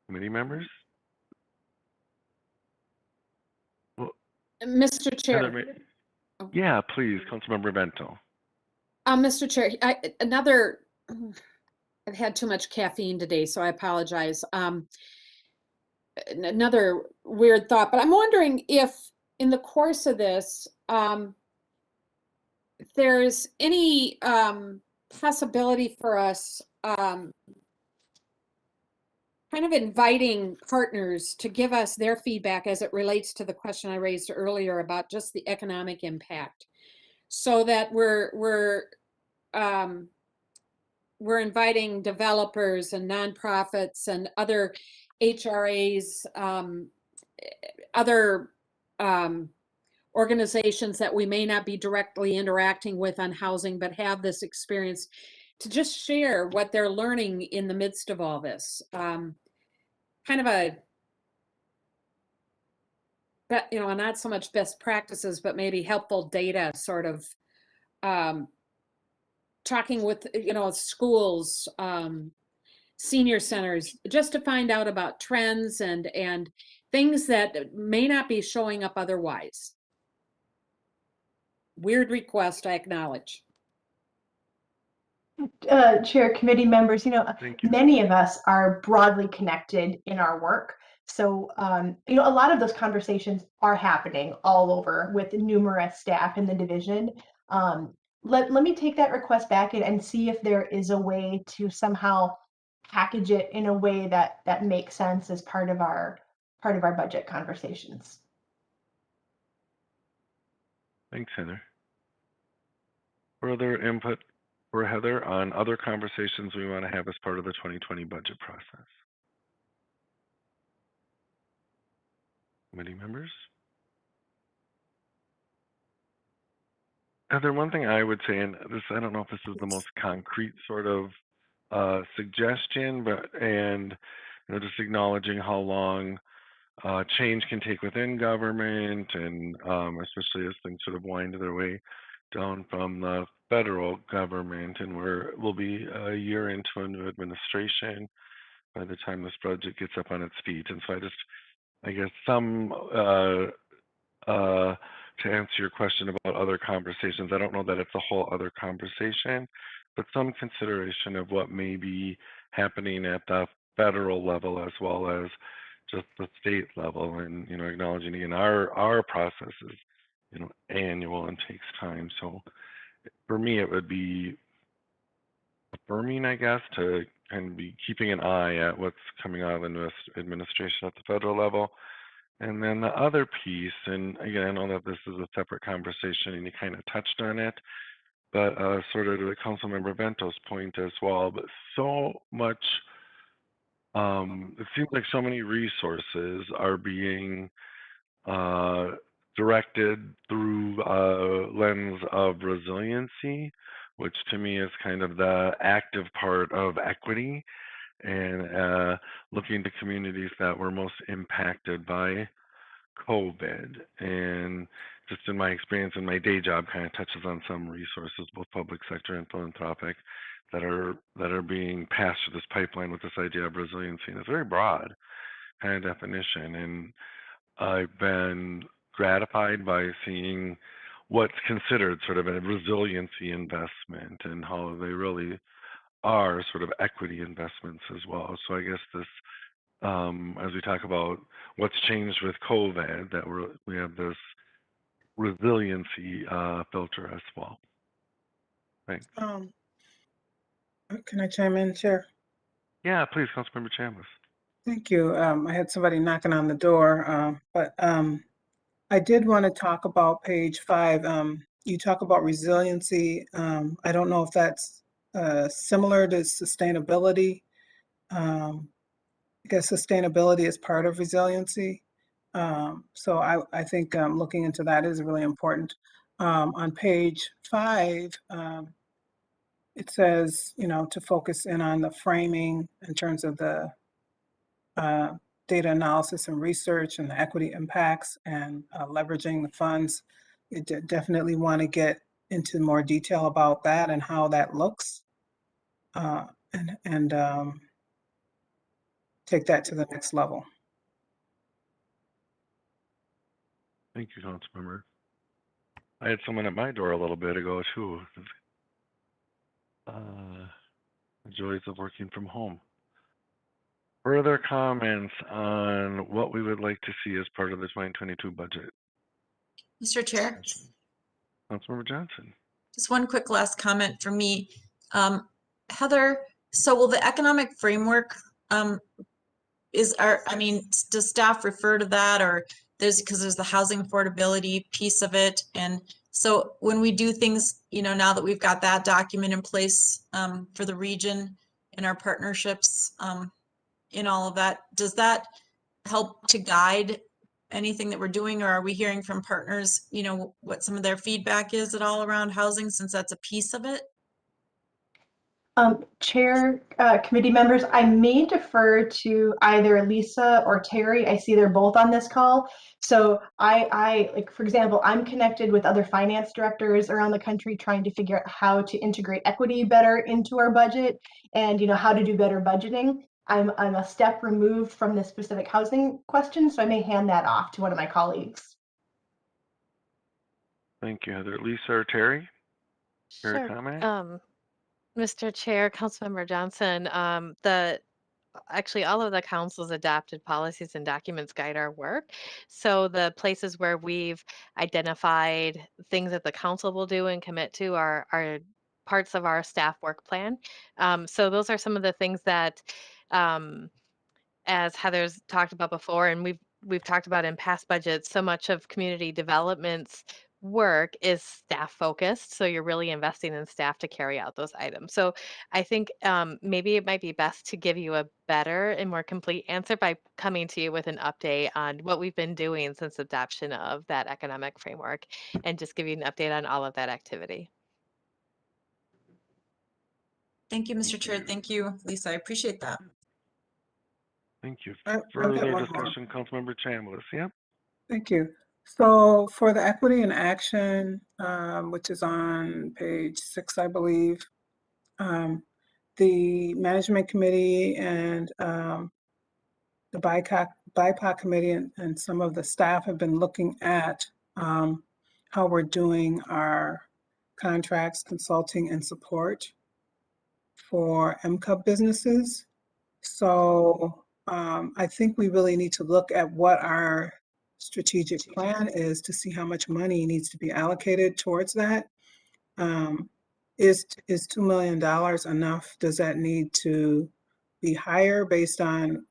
Committee members? Well, Mr. Chair. Heather, yeah, please, Councilmember Bento. Mr. Chair, I've had too much caffeine today, so I apologize. Another weird thought, but I'm wondering if in the course of this, there's any possibility for us kind of inviting partners to give us their feedback as it relates to the question I raised earlier about just the economic impact, so that we're inviting developers and nonprofits and other HRAs, other organizations that we may not be directly interacting with on housing, but have this experience, to just share what they're learning in the midst of all this. Kind of a, not so much best practices, but maybe helpful data, sort of talking with, schools, senior centers, just to find out about trends and things that may not be showing up otherwise. Weird request, I acknowledge. Chair, committee members, many of us are broadly connected in our work. So, a lot of those conversations are happening all over with numerous staff in the division. Let me take that request back and see if there is a way to somehow package it in a way that makes sense as part of our budget conversations. Thanks, Heather. Further input for Heather on other conversations we want to have as part of the 2020 budget process? Committee members? Heather, one thing I would say, and this, I don't know if this is the most concrete sort of suggestion, but just acknowledging how long change can take within government, and especially as things sort of wind their way down from the federal government, and we'll be a year into a new administration by the time this budget gets up on its feet. And so I guess to answer your question about other conversations, I don't know that it's a whole other conversation, but some consideration of what may be happening at the federal level as well as just the state level, and acknowledging again our process is annual and takes time. So for me, it would be affirming, I guess, to kind of be keeping an eye at what's coming out of the administration at the federal level. And then the other piece, and again, I know that this is a separate conversation and you kind of touched on it, but sort of to the Councilmember Bento's point as well, but so much, it seems like so many resources are being directed through a lens of resiliency, which to me is kind of the active part of equity. and looking to communities that were most impacted by COVID. And just in my experience in my day job, kind of touches on some resources, both public sector and philanthropic, that are being passed through this pipeline with this idea of resiliency. And it's very broad kind of definition. And I've been gratified by seeing what's considered sort of a resiliency investment and how they really are sort of equity investments as well. So I guess this, as we talk about what's changed with COVID, that we have this resiliency filter as well. Thanks. Can I chime in, Chair? Yeah, please, Councilmember Chambliss. Thank you. I had somebody knocking on the door, but I did want to talk about page 5. You talk about resiliency. I don't know if that's similar to sustainability. I guess sustainability is part of resiliency. So I think looking into that is really important. On page 5, it says, to focus in on the framing in terms of the data analysis and research and the equity impacts and leveraging the funds. You definitely want to get into more detail about that and how that looks, and take that to the next level. Thank you, Councilmember. I had someone at my door a little bit ago too. The joys of working from home. Further comments on what we would like to see as part of the 2022 budget? Mr. Chair, Councilmember Johnson. just one quick last comment from me. Heather, so will the economic framework, does staff refer to that, or because there's the housing affordability piece of it? And so when we do things, now that we've got that document in place for the region and our partnerships in all of that, does that help to guide anything that we're doing, or are we hearing from partners, what some of their feedback is at all around housing, since that's a piece of it? Chair, committee members, I may defer to either Lisa or Terry. I see they're both on this call. So I like, for example, I'm connected with other finance directors around the country trying to figure out how to integrate equity better into our budget and, how to do better budgeting. I'm a step removed from the specific housing question, so I may hand that off to one of my colleagues. Thank you, Heather. Lisa or Terry? Sure. Comment? Mr. Chair, Councilmember Johnson, actually all of the council's adopted policies and documents guide our work. So the places where we've identified things that the council will do and commit to are parts of our staff work plan. So those are some of the things that, as Heather's talked about before, and we've talked about in past budgets, so much of community development's work is staff focused. So you're really investing in staff to carry out those items. So I think maybe it might be best to give you a better and more complete answer by coming to you with an update on what we've been doing since adoption of that economic framework, and just give you an update on all of that activity. Thank you, Mr. Chair. Thank you, Lisa. I appreciate that. Thank you. I've got Further one discussion, Councilmember Chambliss. Yep. Thank you. So for the equity in action, which is on page 6, I believe, the management committee and the BIPOC committee and some of the staff have been looking at how we're doing our contracts, consulting, and support for MCUB businesses. So I think we really need to look at what our strategic plan is to see how much money needs to be allocated towards that. Is $2 million enough? Does that need to be higher based on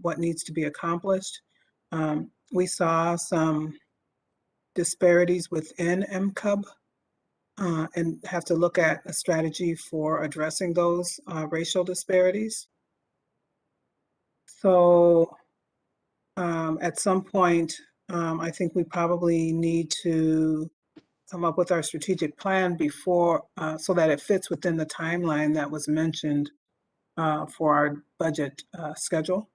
what needs to be accomplished? We saw some disparities within MCUB and have to look at a strategy for addressing those racial disparities. So at some point, I think we probably need to come up with our strategic plan before, so that it fits within the timeline that was mentioned for our budget schedule.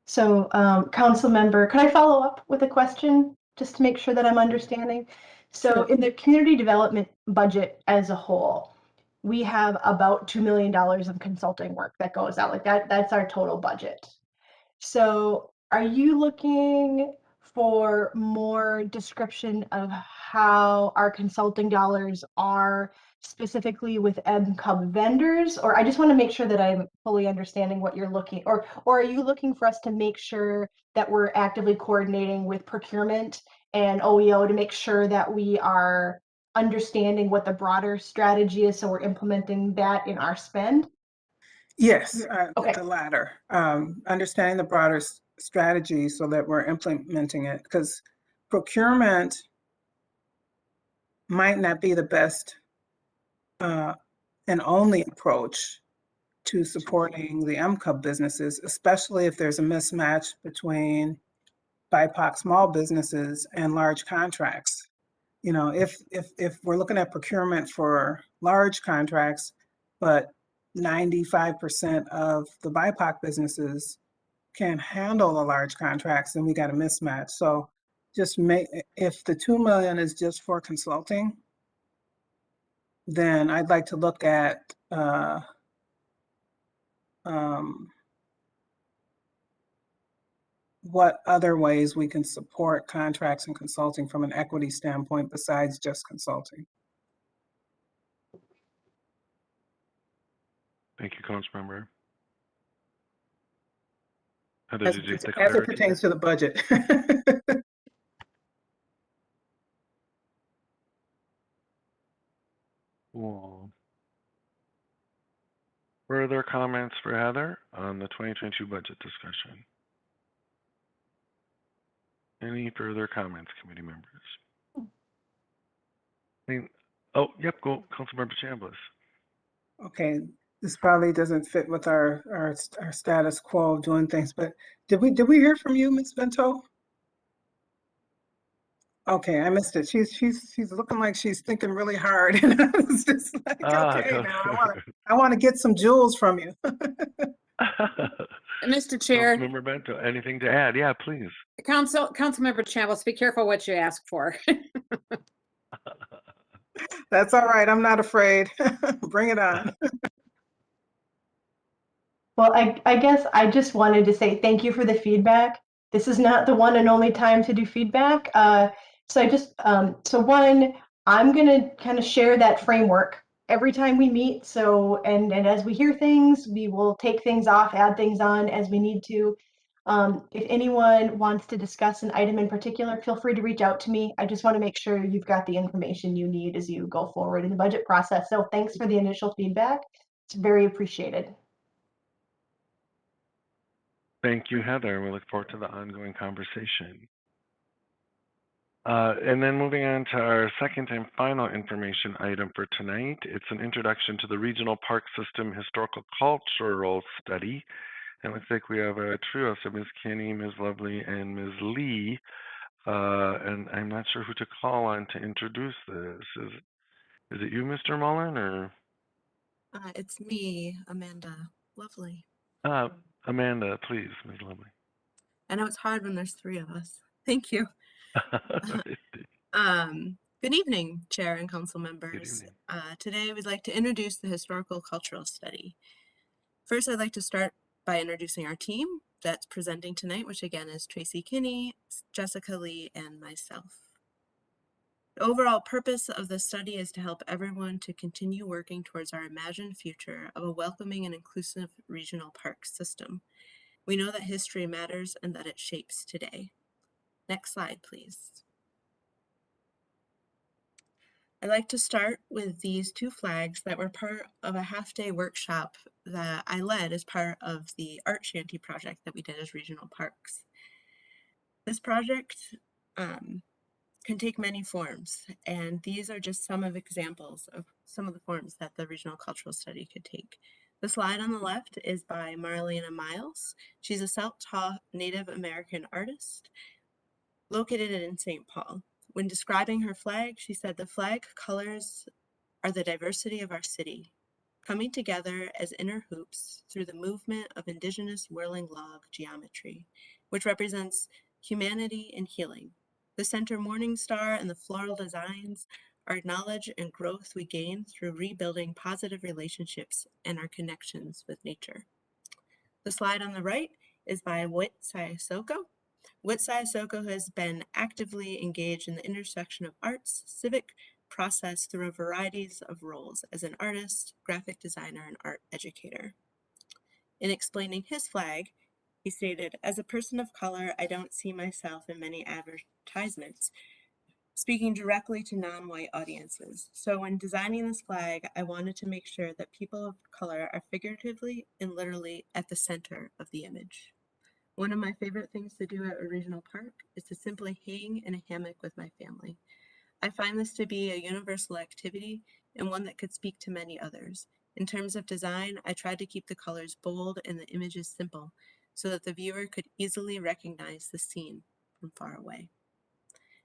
So, council member, could I follow up with a question just to make sure that I'm understanding? So Sure. in the community development budget as a whole, we have about $2 million of consulting work that goes out like that. That's our total budget. So are you looking for more description of how our consulting dollars are specifically with MCUB vendors? Or I just want to make sure that I'm fully understanding what you're looking, or are you looking for us to make sure that we're actively coordinating with procurement and OEO to make sure that we are understanding what the broader strategy is so we're implementing that in our spend? Yes, Okay. the latter. Understanding the broader strategy so that we're implementing it, because procurement might not be the best and only approach to supporting the MCUB businesses, especially if there's a mismatch between BIPOC small businesses and large contracts. You know, if we're looking at procurement for large contracts, but 95% of the BIPOC businesses can handle the large contracts, then we got a mismatch. So just if the 2 million is just for consulting, then I'd like to look at what other ways we can support contracts and consulting from an equity standpoint besides just consulting. Thank you, Councilmember. Heather, As did you get the it clarity? pertains to the budget. Cool. Further comments for Heather on the 2022 budget discussion? Any further comments, committee members? Oh, yep, go, Councilmember Chambliss. Okay, this probably doesn't fit with our status quo of doing things, but did we hear from you, Ms. Bento? Okay, I missed it. She's looking like she's thinking really hard, and I was just like, okay, now I want to get some jewels from you. Mr. Chair. Councilmember Bento, anything to add? Yeah, please. Councilmember Chambliss, be careful what you ask for. That's all right. I'm not afraid. Bring it on. Well, I guess I just wanted to say thank you for the feedback. This is not the one and only time to do feedback. So I just, so one, I'm gonna kind of share that framework every time we meet. So, and as we hear things, we will take things off, add things on as we need to. If anyone wants to discuss an item in particular, feel free to reach out to me. I just want to make sure you've got the information you need as you go forward in the budget process. So thanks for the initial feedback. It's very appreciated. Thank you, Heather. We look forward to the ongoing conversation. And then moving on to our second and final information item for tonight. It's an introduction to the Regional Park System Historical Cultural Study. And it looks like we have a trio, so Ms. Kinney, Ms. Lovelee, and Ms. Lee. And I'm not sure who to call on to introduce this. Is it you, Mr. Mullen, or? It's me, Amanda Lovelee. Amanda, please, Ms. Lovelee. I know it's hard when there's three of us. Thank you. Good evening, Chair and Council members. Today we'd like to introduce the Historical Cultural Study. First, I'd like to start by introducing our team that's presenting tonight, which again is Tracey Kinney, Jessica Lee, and myself. The overall purpose of the study is to help everyone to continue working towards our imagined future of a welcoming and inclusive regional park system. We know that history matters and that it shapes today. Next slide, please. I'd like to start with these two flags that were part of a half-day workshop that I led as part of the art shanty project that we did as regional parks. This project can take many forms, and these are just some of examples of some of the forms that the regional cultural study could take. The slide on the left is by Marlena Miles. She's a self-taught Native American artist located in St. Paul. When describing her flag, she said the flag colors are the diversity of our city, coming together as inner hoops through the movement of indigenous whirling log geometry, which represents humanity and healing. The center morning star and the floral designs are knowledge and growth we gain through rebuilding positive relationships and our connections with nature. The slide on the right is by Wit Sayasoko. Wit Sayasoko has been actively engaged in the intersection of arts, civic process through a variety of roles as an artist, graphic designer, and art educator. In explaining his flag, he stated, "As a person of color, I don't see myself in many advertisements, speaking directly to non-white audiences. So when designing this flag, I wanted to make sure that people of color are figuratively and literally at the center of the image." One of my favorite things to do at a regional park is to simply hang in a hammock with my family. I find this to be a universal activity and one that could speak to many others. In terms of design, I tried to keep the colors bold and the images simple so that the viewer could easily recognize the scene from far away.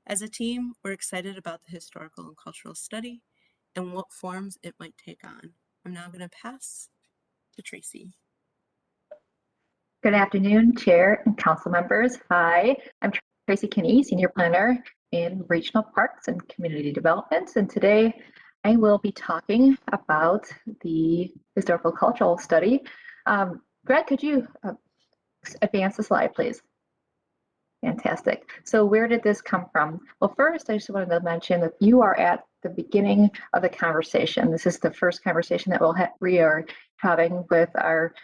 As a team, we're excited about the historical and cultural study and what forms it might take on. I'm now going to pass to Tracey. Good afternoon, Chair and Council members. Hi, I'm Tracey Kinney, Senior Planner in Regional Parks and Community Development, and today I will be talking about the historical cultural study. Greg, could you advance the slide, please? Fantastic. So where did this come from? Well, first, I just wanted to mention that you are at the beginning of the conversation. This is the first conversation that we are having with our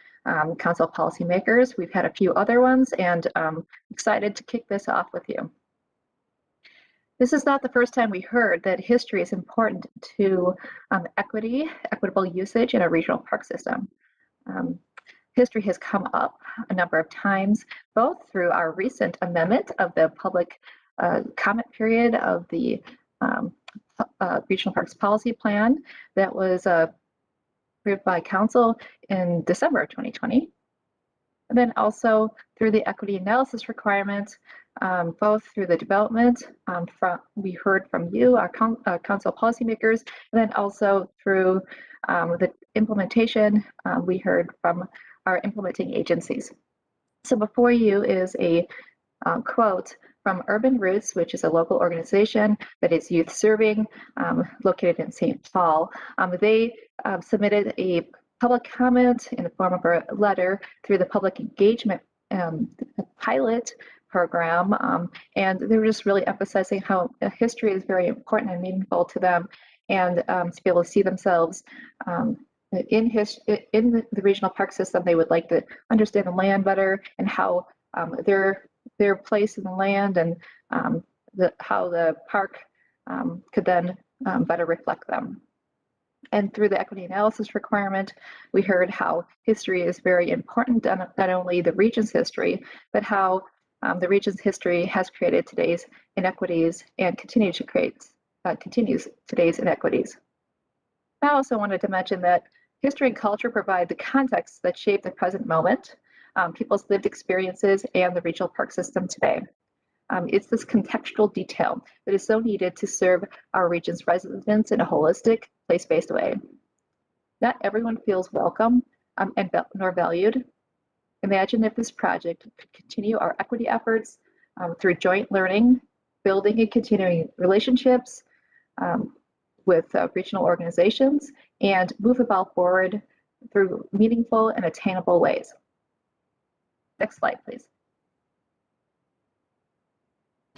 council policymakers. We've had a few other ones, and I'm excited to kick this off with you. This is not the first time we heard that history is important to equitable usage in a regional park system. History has come up a number of times, both through our recent amendment of the public comment period of the Regional Parks Policy Plan that was approved by Council in December of 2020. And then also through the equity analysis requirement, both through the development we heard from you, our council policymakers, and then also through the implementation, we heard from our implementing agencies. So before you is a quote from Urban Roots, which is a local organization that is youth serving, located in St. Paul. They submitted a public comment in the form of a letter through the public engagement pilot program, and they were just really emphasizing how history is very important and meaningful to them, and to be able to see themselves in the regional park system. They would like to understand the land better and how their place in the land and how the park could then better reflect them. And through the equity analysis requirement, we heard how history is very important, not only the region's history, but how the region's history has created today's inequities and continues today's inequities. I also wanted to mention that history and culture provide the context that shape the present moment, people's lived experiences, and the regional park system today. It's this contextual detail that is so needed to serve our region's residents in a holistic, place-based way. Not everyone feels welcome nor valued. Imagine if this project could continue our equity efforts through joint learning, building and continuing relationships with regional organizations, and move the ball forward through meaningful and attainable ways. Next slide, please.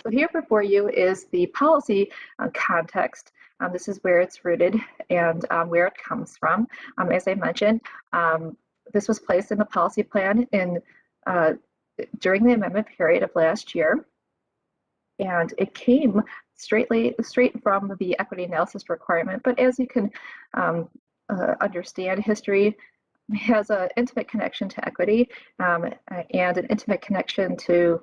So here before you is the policy context. This is where it's rooted and where it comes from. As I mentioned, this was placed in the policy plan during the amendment period of last year, and it came straight from the equity analysis requirement. But as you can understand, history has an intimate connection to equity and an intimate connection to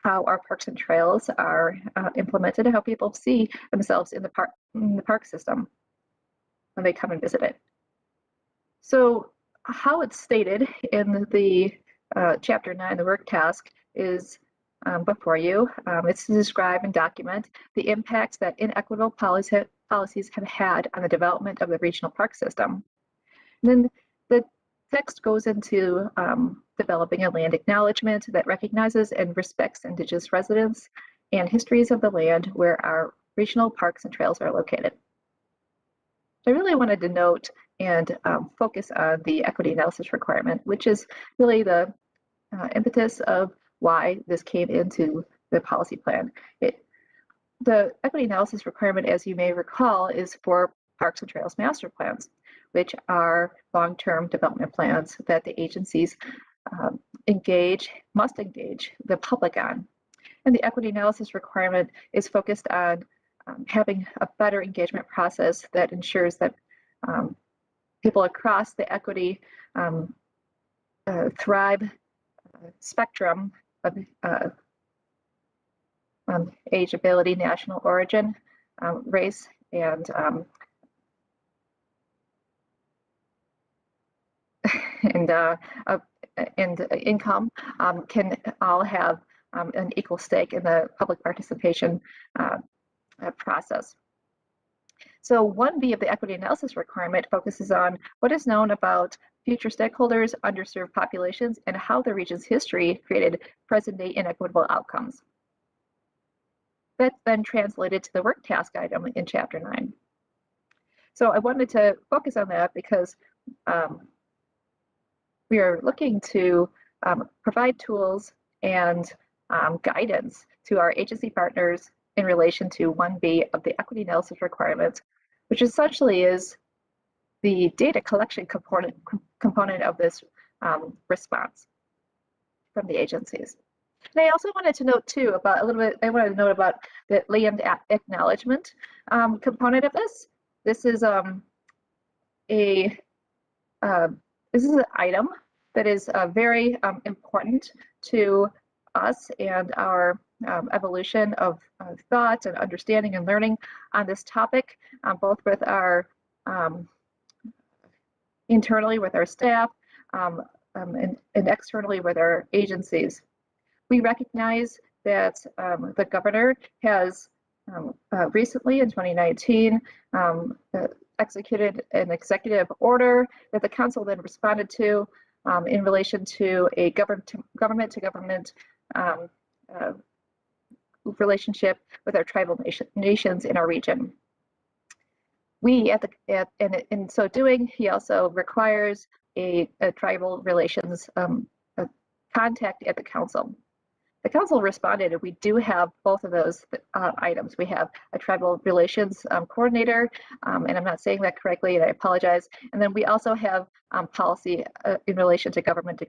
how our parks and trails are implemented, and how people see themselves in the park system when they come and visit it. So how it's stated in the Chapter 9, the work task, is before you. It's to describe and document the impacts that inequitable policies have had on the development of the regional park system. And then the text goes into developing a land acknowledgement that recognizes and respects Indigenous residents and histories of the land where our regional parks and trails are located. I really wanted to note and focus on the equity analysis requirement, which is really the impetus of why this came into the policy plan. The equity analysis requirement, as you may recall, is for parks and trails master plans, which are long-term development plans that the agencies must engage the public on. And the equity analysis requirement is focused on having a better engagement process that ensures that people across the equity thrive spectrum of age, ability, national origin, race, and income can all have an equal stake in the public participation process. So 1B of the equity analysis requirement focuses on what is known about future stakeholders, underserved populations, and how the region's history created present-day inequitable outcomes. That's then translated to the work task item in Chapter 9. So I wanted to focus on that because we are looking to provide tools and guidance to our agency partners in relation to 1B of the equity analysis requirements, which essentially is the data collection component of this response from the agencies. And I also wanted to note too about the land acknowledgement component of this. This is an item that is very important to us and our evolution of thought and understanding and learning on this topic, both with our internally with our staff and externally with our agencies. We recognize that the governor has recently in 2019 executed an executive order that the council then responded to in relation to a government to government relationship with our tribal nations in our region. In so doing, he also requires a tribal relations contact at the council. The council responded, and we do have both of those items. We have a tribal relations coordinator, and I'm not saying that correctly, and I apologize. And then we also have policy in relation to government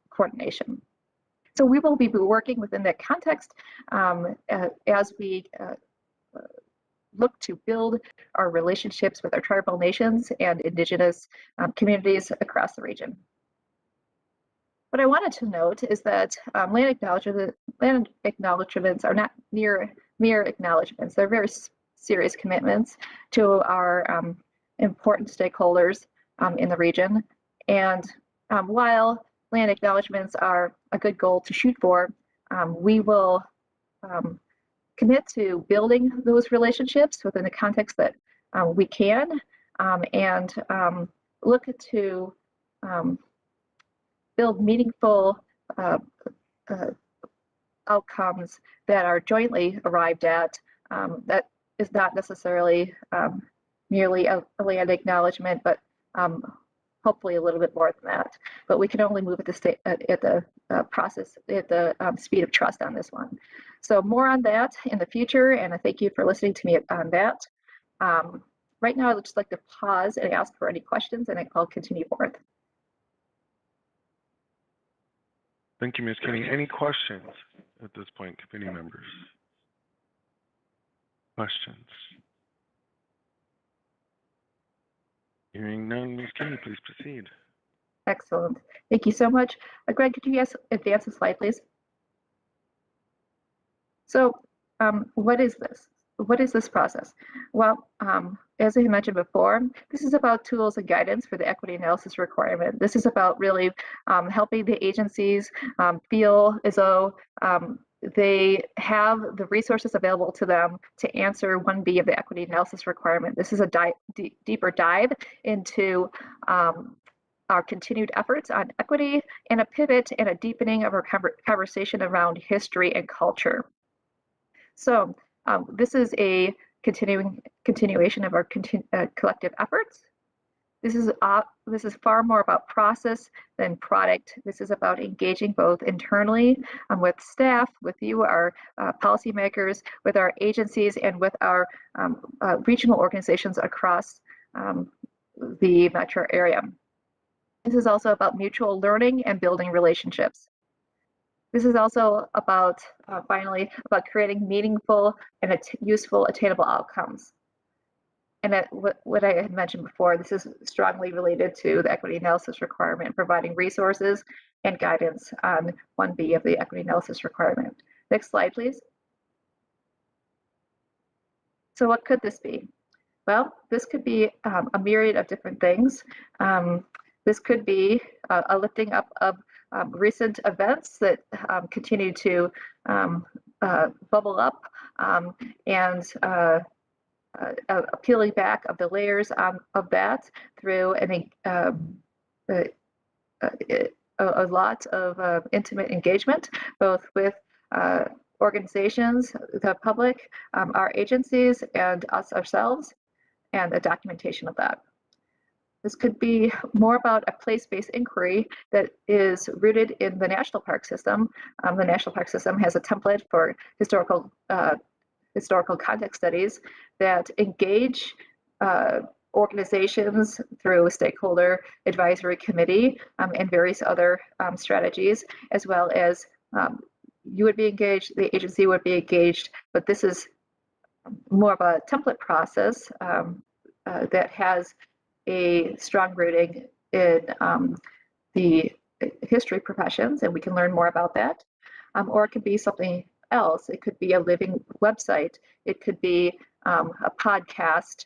coordination. So we will be working within that context as we look to build our relationships with our tribal nations and Indigenous communities across the region. What I wanted to note is that land acknowledgements are not mere acknowledgements. They're very serious commitments to our important stakeholders in the region. And while land acknowledgements are a good goal to shoot for, we will commit to building those relationships within the context that we can, and look to build meaningful outcomes that are jointly arrived at. That is not necessarily merely a land acknowledgement, but hopefully a little bit more than that. But we can only move at the process at the speed of trust on this one. So more on that in the future, and I thank you for listening to me on that. Right now, I'd just like to pause and ask for any questions, and I'll continue forth. Thank you, Ms. Kinney. Any questions at this point, committee members? Questions? Hearing none, Ms. Kinney, please proceed. Excellent. Thank you so much. Greg, could you advance the slide, please? So what is this? What is this process? Well, as I mentioned before, this is about tools and guidance for the equity analysis requirement. This is about really helping the agencies feel as though they have the resources available to them to answer 1B of the equity analysis requirement. This is a deeper dive into our continued efforts on equity and a pivot and a deepening of our conversation around history and culture. So this is a continuation of our collective efforts. This is far more about process than product. This is about engaging both internally with staff, with you, our policymakers, with our agencies, and with our regional organizations across the metro area. This is also about mutual learning and building relationships. This is also about, finally, about creating meaningful and useful, attainable outcomes. And what I had mentioned before, this is strongly related to the equity analysis requirement, providing resources and guidance on 1B of the equity analysis requirement. Next slide, please. So what could this be? Well, this could be a myriad of different things. This could be a lifting up of recent events that continue to bubble up and peeling back of the layers of that through a lot of intimate engagement, both with organizations, the public, our agencies, and us ourselves, and a documentation of that. This could be more about a place-based inquiry that is rooted in the national park system. The national park system has a template for historical context studies that engage organizations through a stakeholder advisory committee and various other strategies, as well as you would be engaged, the agency would be engaged, but this is more of a template process that has a strong rooting in the history professions, and we can learn more about that. Or it could be something else. It could be a living website. It could be a podcast.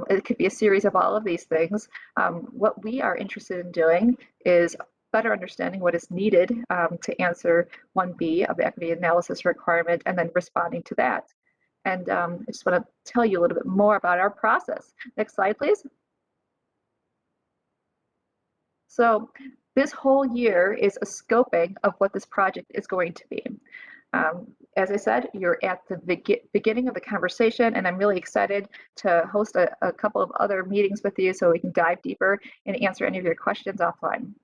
It could be a series of all of these things. What we are interested in doing is better understanding what is needed to answer 1B of the equity analysis requirement and then responding to that. And I just want to tell you a little bit more about our process. Next slide, please. So this whole year is a scoping of what this project is going to be. As I said, you're at the beginning of the conversation, and I'm really excited to host a couple of other meetings with you so we can dive deeper and answer any of your questions offline.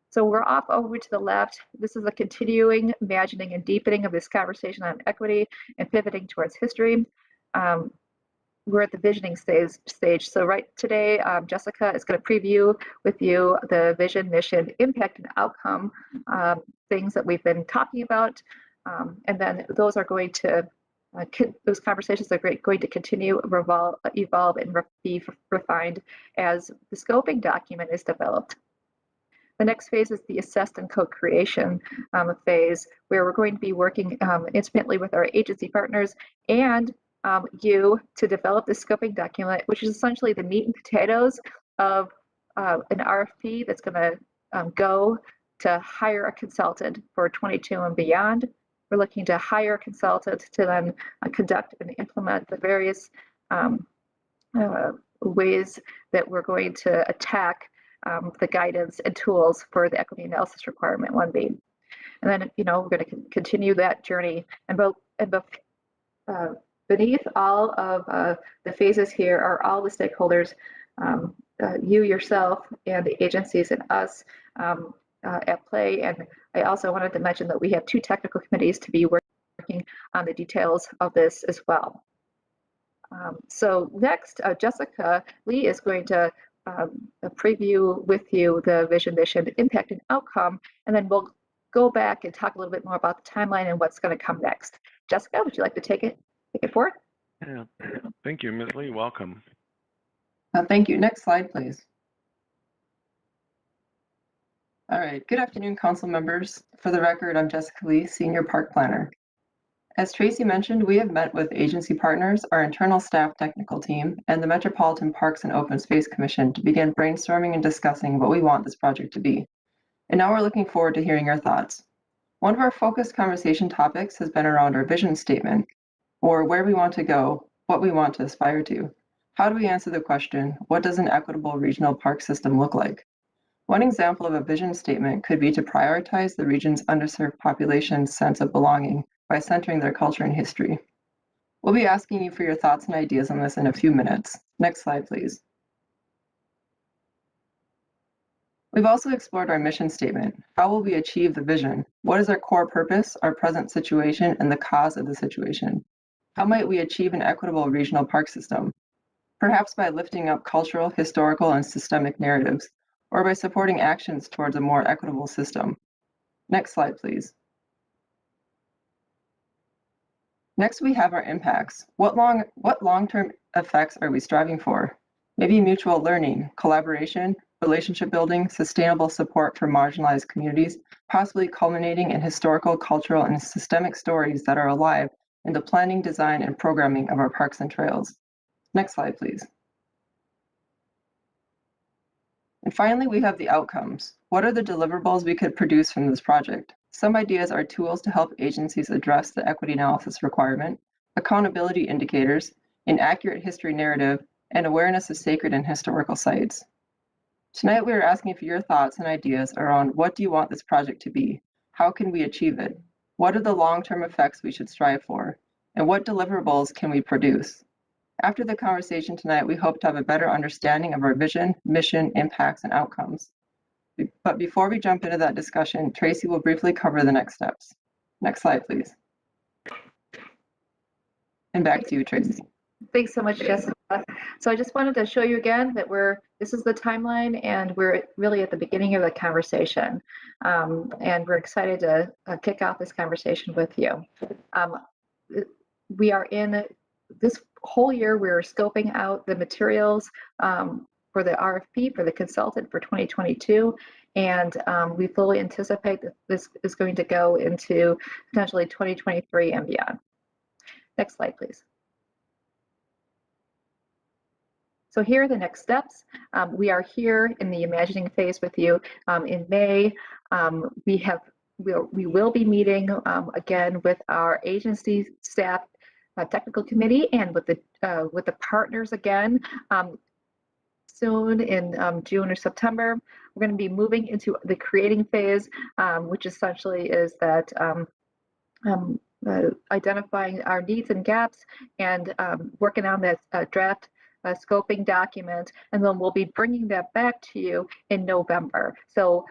So we're off over to the left. This is a continuing imagining and deepening of this conversation on equity and pivoting towards history. We're at the visioning stage. So right today, Jessica is going to preview with you the vision, mission, impact, and outcome things that we've been talking about. And then those are going to, those conversations are going to continue, evolve, and be refined as the scoping document is developed. The next phase is the assessed and co-creation phase, where we're going to be working intimately with our agency partners and you to develop the scoping document, which is essentially the meat and potatoes of an RFP that's going to go to hire a consultant for 22 and beyond. We're looking to hire a consultant to then conduct and implement the various ways that we're going to attack the guidance and tools for the equity analysis requirement 1B. And then, we're going to continue that journey. And beneath all of the phases here are all the stakeholders, you yourself and the agencies and us at play. And I also wanted to mention that we have 2 technical committees to be working on the details of this as well. So next, Jessica Lee is going to preview with you the vision, mission, impact, and outcome, and then we'll go back and talk a little bit more about the timeline and what's going to come next. Jessica, would you like to take it forward? Yeah, thank you, Ms. Lee. Welcome. Thank you. Next slide, please. All right. Good afternoon, council members. For the record, I'm Jessica Lee, Senior Park Planner. As Tracey mentioned, we have met with agency partners, our internal staff technical team, and the Metropolitan Parks and Open Space Commission to begin brainstorming and discussing what we want this project to be. And now we're looking forward to hearing your thoughts. One of our focused conversation topics has been around our vision statement, or where we want to go, what we want to aspire to. How do we answer the question, what does an equitable regional park system look like? One example of a vision statement could be to prioritize the region's underserved population's sense of belonging by centering their culture and history. We'll be asking you for your thoughts and ideas on this in a few minutes. Next slide, please. We've also explored our mission statement. How will we achieve the vision? What is our core purpose, our present situation, and the cause of the situation? How might we achieve an equitable regional park system? Perhaps by lifting up cultural, historical, and systemic narratives, or by supporting actions towards a more equitable system. Next slide, please. Next, we have our impacts. What long-term effects are we striving for? Maybe mutual learning, collaboration, relationship building, sustainable support for marginalized communities, possibly culminating in historical, cultural, and systemic stories that are alive in the planning, design, and programming of our parks and trails. Next slide, please. And finally, we have the outcomes. What are the deliverables we could produce from this project? Some ideas are tools to help agencies address the equity analysis requirement, accountability indicators, an accurate history narrative, and awareness of sacred and historical sites. Tonight, we are asking for your thoughts and ideas around what do you want this project to be? How can we achieve it? What are the long-term effects we should strive for? And what deliverables can we produce? After the conversation tonight, we hope to have a better understanding of our vision, mission, impacts, and outcomes. But before we jump into that discussion, Tracey will briefly cover the next steps. Next slide, please. And back to you, Tracey. Thanks so much, Jessica. So I just wanted to show you again that this is the timeline, and we're really at the beginning of the conversation. And we're excited to kick off this conversation with you. We are in this whole year, we're scoping out the materials for the RFP for the consultant for 2022. And we fully anticipate that this is going to go into potentially 2023 and beyond. Next slide, please. So here are the next steps. We are here in the imagining phase with you. In May, we will be meeting again with our agency staff technical committee and with the partners again soon in June or September. We're going to be moving into the creating phase, which essentially is that identifying our needs and gaps and working on that draft scoping document, and then we'll be bringing that back to you in November. So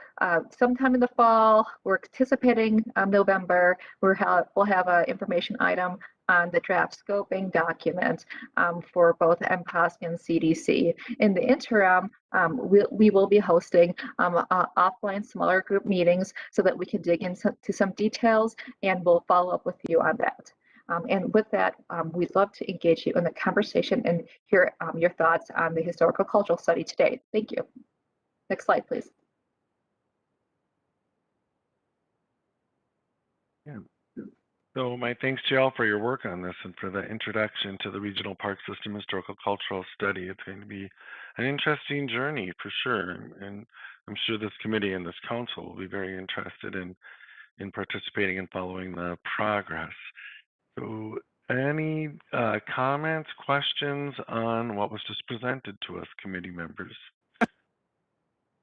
sometime in the fall, we're anticipating November, we'll have an information item on the draft scoping document for both MPOSC and CDC. In the interim, we will be hosting offline smaller group meetings so that we can dig into some details, and we'll follow up with you on that. And with that, we'd love to engage you in the conversation and hear your thoughts on the historical cultural study today. Thank you. Next slide, please. Yeah. So my thanks to y'all for your work on this and for the introduction to the Regional Park System Historical Cultural Study. It's going to be an interesting journey for sure. And I'm sure this committee and this council will be very interested in participating and following the progress. So any comments, questions on what was just presented to us, committee members?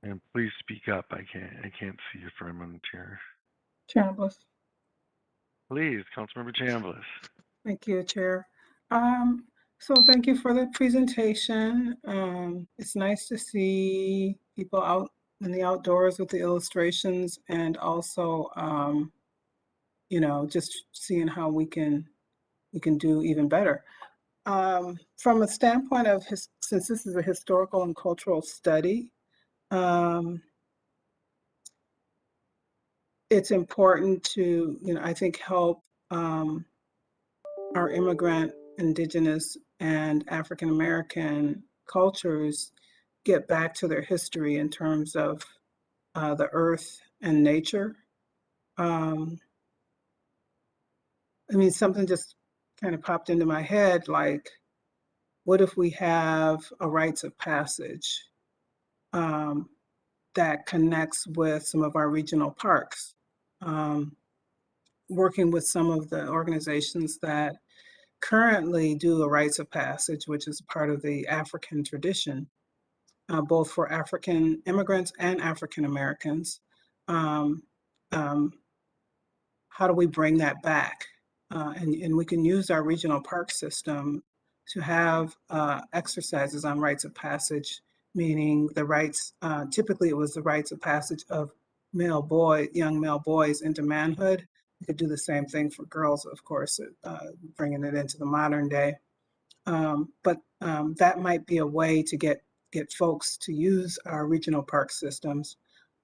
And please speak up. I can't see you for a moment here. Chambliss. Please, Councilmember Chambliss. Thank you, Chair. So thank you for the presentation. It's nice to see people out in the outdoors with the illustrations, and also, you know, just seeing how we can do even better. From a standpoint of, since this is a historical and cultural study, it's important to, you know, I think help our immigrant, indigenous, and African-American cultures get back to their history in terms of the earth and nature. I mean, something just kind of popped into my head, like, what if we have a rites of passage that connects with some of our regional parks? working with some of the organizations that currently do a rites of passage, which is part of the African tradition, both for African immigrants and African Americans. Um, um, how do we bring that back? And we can use our regional park system to have exercises on rites of passage, meaning the rites, typically it was the rites of passage of young male boys into manhood. We could do the same thing for girls, of course, bringing it into the modern day. But that might be a way to get folks to use our regional park systems.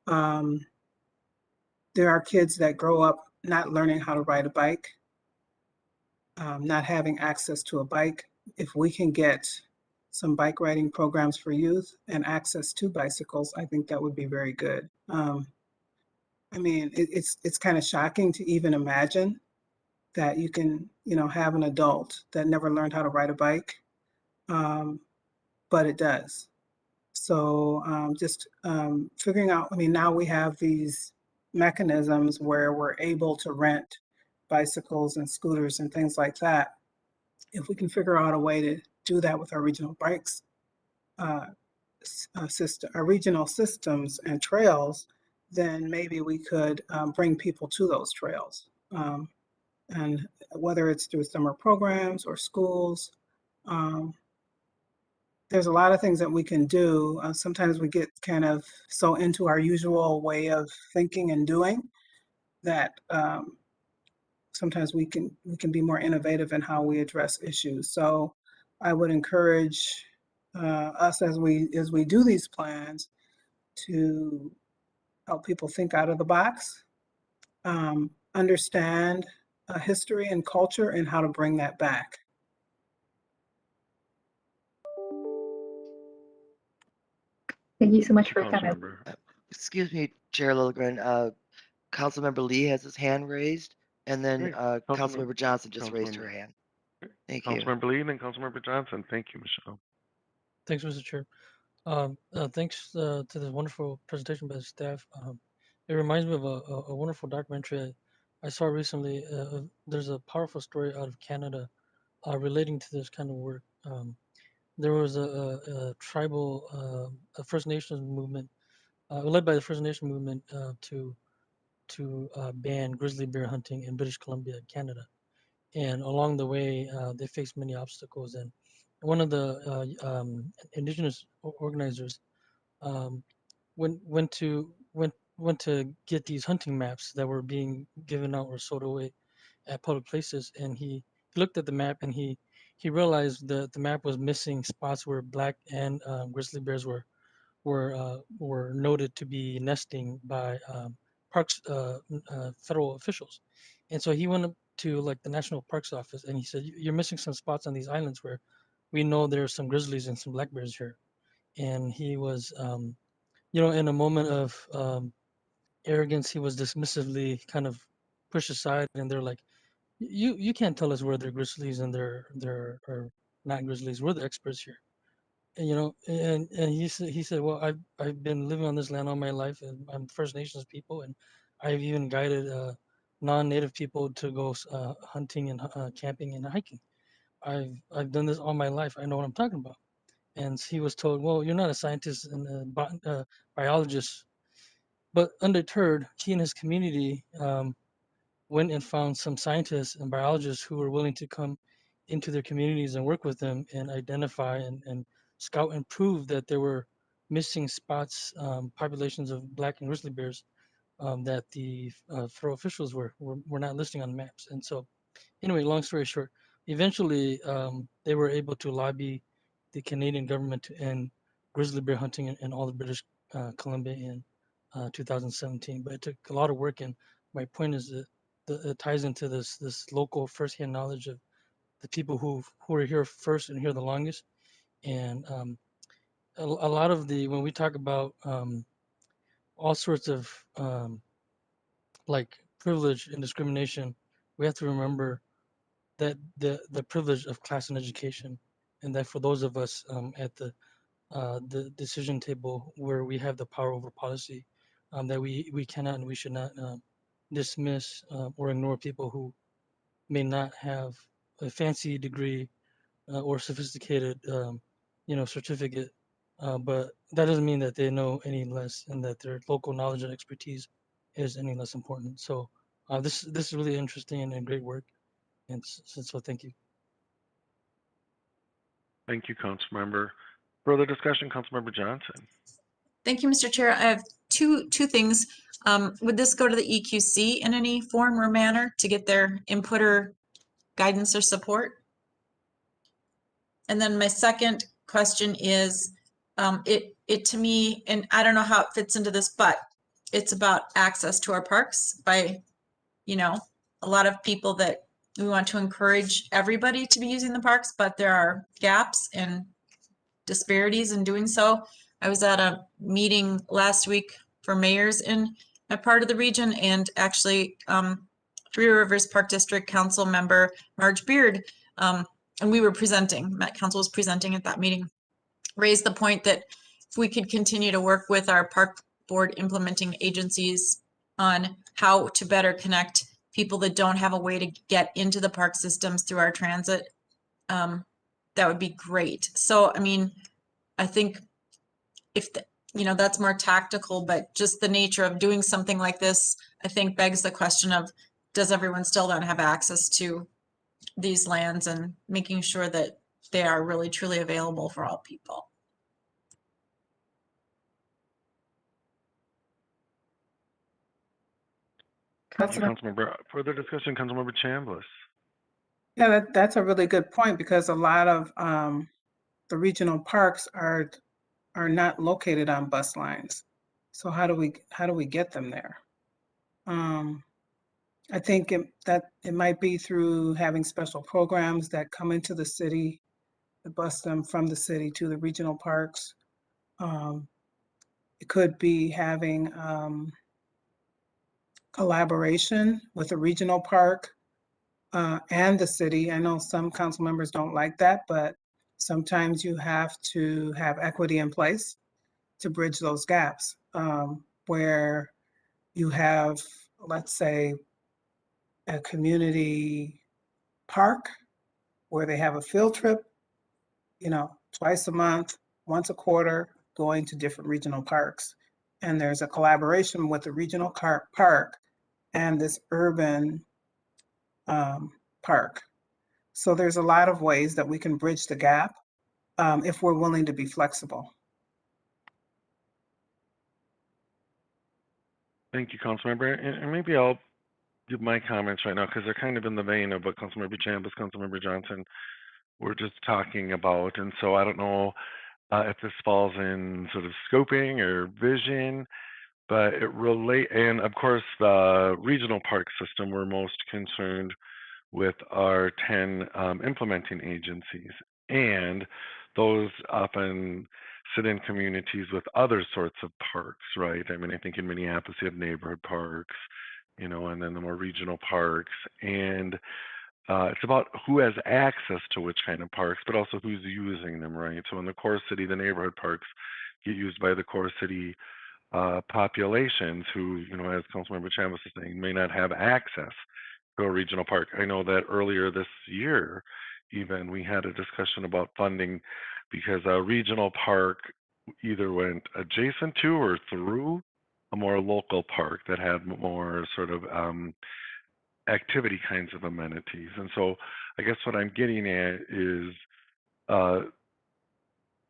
There are kids that grow up not learning how to ride a bike, not having access to a bike. If we can get some bike riding programs for youth and access to bicycles, I think that would be very good. I mean, it's kind of shocking to even imagine that you can, have an adult that never learned how to ride a bike, but it does. So just figuring out, I mean, now we have these mechanisms where we're able to rent bicycles and scooters and things like that. If we can figure out a way to do that with our regional bikes, our regional systems and trails, then maybe we could bring people to those trails. And whether it's through summer programs or schools, there's a lot of things that we can do. Sometimes we get kind of so into our usual way of thinking and doing that sometimes we can be more innovative in how we address issues. So I would encourage us as we do these plans to help people think out of the box, understand history and culture and how to bring that back. Thank you so much for your comment. Excuse me, Chair Lilligren. Councilmember Lee has his hand raised, and then Councilmember Johnson just raised her hand. Thank you. Councilmember Lee and then Councilmember Johnson. Thank you, Michelle. Thanks, Mr. Chair. Thanks to this wonderful presentation by the staff. It reminds me of a wonderful documentary I saw recently. There's a powerful story out of Canada relating to this kind of work. There was a tribal, a First Nations movement, led by the First Nation movement, to ban grizzly bear hunting in British Columbia, Canada. And along the way, they faced many obstacles. And one of the indigenous organizers went to get these hunting maps that were being given out or sold away at public places. And he looked at the map and he realized that the map was missing spots where black and grizzly bears were noted to be nesting by parks federal officials. And so he went up to like the National Parks Office and he said, "You're missing some spots on these islands where we know there's some grizzlies and some black bears here." And he was, in a moment of arrogance, he was dismissively kind of pushed aside, and they're like, "You can't tell us where they're grizzlies and they're or not grizzlies. We're the experts here." And he said, "Well, I've been living on this land all my life, and I'm First Nations people, and I've even guided non-native people to go hunting and camping and hiking. I've done this all my life. I know what I'm talking about." And he was told, "Well, you're not a scientist and a biologist." But undeterred, he and his community went and found some scientists and biologists who were willing to come into their communities and work with them and identify and scout and prove that there were missing spots, populations of black and grizzly bears that the federal officials were not listing on maps. And so anyway, long story short, eventually they were able to lobby the Canadian government to end grizzly bear hunting in all of British Columbia in 2017. But it took a lot of work, and my point is that it ties into this local firsthand knowledge of the people who are here first and here the longest. And a lot of when we talk about all sorts of like privilege and discrimination, we have to remember that the privilege of class and education, and that for those of us at the decision table where we have the power over policy, that we cannot and we should not dismiss or ignore people who may not have a fancy degree or sophisticated, certificate, but that doesn't mean that they know any less and that their local knowledge and expertise is any less important. So this is really interesting and great work, and so thank you. Thank you, Councilmember. Further discussion, Councilmember Johnson. Thank you, Mr. Chair. I have two things. Would this go to the EQC in any form or manner to get their input or guidance or support? And then my second question is, it to me, and I don't know how it fits into this, but it's about access to our parks by, a lot of people that we want to encourage everybody to be using the parks, but there are gaps and disparities in doing so. I was at a meeting last week for mayors in my part of the region, and actually Three Rivers Park District Council member Marge Beard, and we were presenting, Met Council was presenting at that meeting, raised the point that if we could continue to work with our park board implementing agencies on how to better connect people that don't have a way to get into the park systems through our transit, that would be great. So, I mean, I think if that's more tactical, but just the nature of doing something like this, I think begs the question of, does everyone still not have access to these lands, and making sure that they are really truly available for all people. Thank you, Councilmember. Further discussion, Councilmember Chambliss. Yeah, that's a really good point, because a lot of the regional parks are not located on bus lines. So how do we get them there? I think it might be through having special programs that come into the city, that bus them from the city to the regional parks. It could be having collaboration with a regional park and the city. I know some council members don't like that, but sometimes you have to have equity in place to bridge those gaps, where you have, let's say, a community park where they have a field trip, twice a month, once a quarter, going to different regional parks. And there's a collaboration with the regional park and this urban park. So there's a lot of ways that we can bridge the gap if we're willing to be flexible. Thank you, Councilmember. And maybe I'll give my comments right now, because they're kind of in the vein of what Councilmember Chambliss, Councilmember Johnson were just talking about. And so I don't know if this falls in sort of scoping or vision, but and of course the regional park system, we're most concerned with our 10 implementing agencies, and those often sit in communities with other sorts of parks, right? I mean, I think in Minneapolis you have neighborhood parks, and then the more regional parks, and it's about who has access to which kind of parks, but also who's using them, right? So in the core city, the neighborhood parks get used by the core city populations who, as Councilmember Chambliss is saying, may not have access to a regional park. I know that earlier this year, even, we had a discussion about funding because a regional park either went adjacent to or through a more local park that had more sort of activity kinds of amenities. And so I guess what I'm getting at is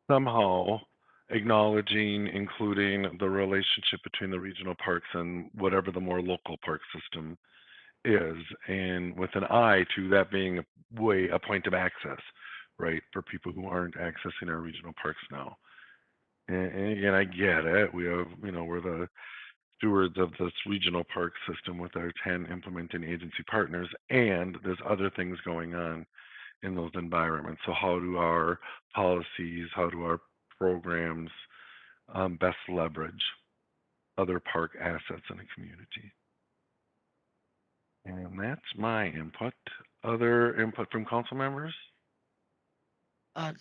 somehow acknowledging, including the relationship between the regional parks and whatever the more local park system is, and with an eye to that being a point of access, right, for people who aren't accessing our regional parks now. And again, I get it. We have, we're the stewards of this regional park system with our 10 implementing agency partners, and there's other things going on in those environments. So how do our policies, how do our programs best leverage other park assets in a community? And that's my input. Other input from council members?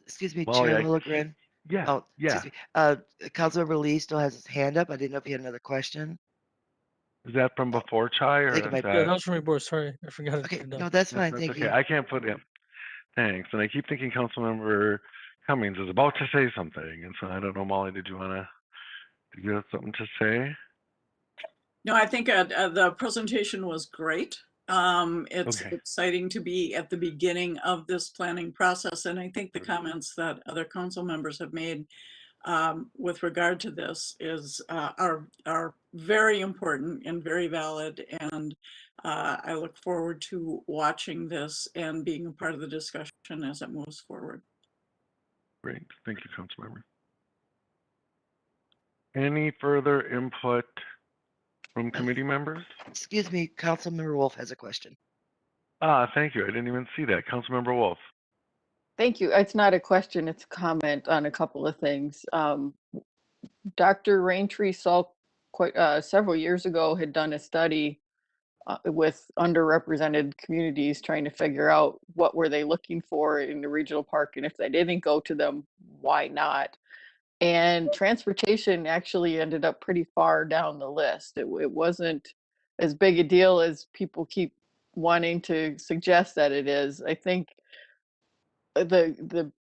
Excuse me, Molly, Chair Lilligren. Yeah, Oh, yeah. excuse me. Councilmember Lee still has his hand up. I didn't know if he had another question. Is that from before Chai, or think it is might be. Yeah, that that? was from your board. Sorry, I forgot to Okay, put it down. no, that's fine. That's Thank okay. you. I can't put it. Thanks. And I keep thinking Councilmember Cummings is about to say something, and so I don't know, Molly, did you have something to say? No, I think the presentation was great. It's Okay. exciting to be at the beginning of this planning process, and I think the comments that other council members have made with regard to this are very important and very valid, and I look forward to watching this and being a part of the discussion as it moves forward. Great. Thank you, Councilmember. Any further input from committee members? Excuse me, Councilmember Wolf has a question. Thank you. I didn't even see that. Councilmember Wolf. Thank you. It's not a question, it's a comment on a couple of things. Dr. Raintree Saul several years ago had done a study with underrepresented communities trying to figure out what were they looking for in the regional park, and if they didn't go to them, why not? And transportation actually ended up pretty far down the list. It wasn't as big a deal as people keep wanting to suggest that it is. I think the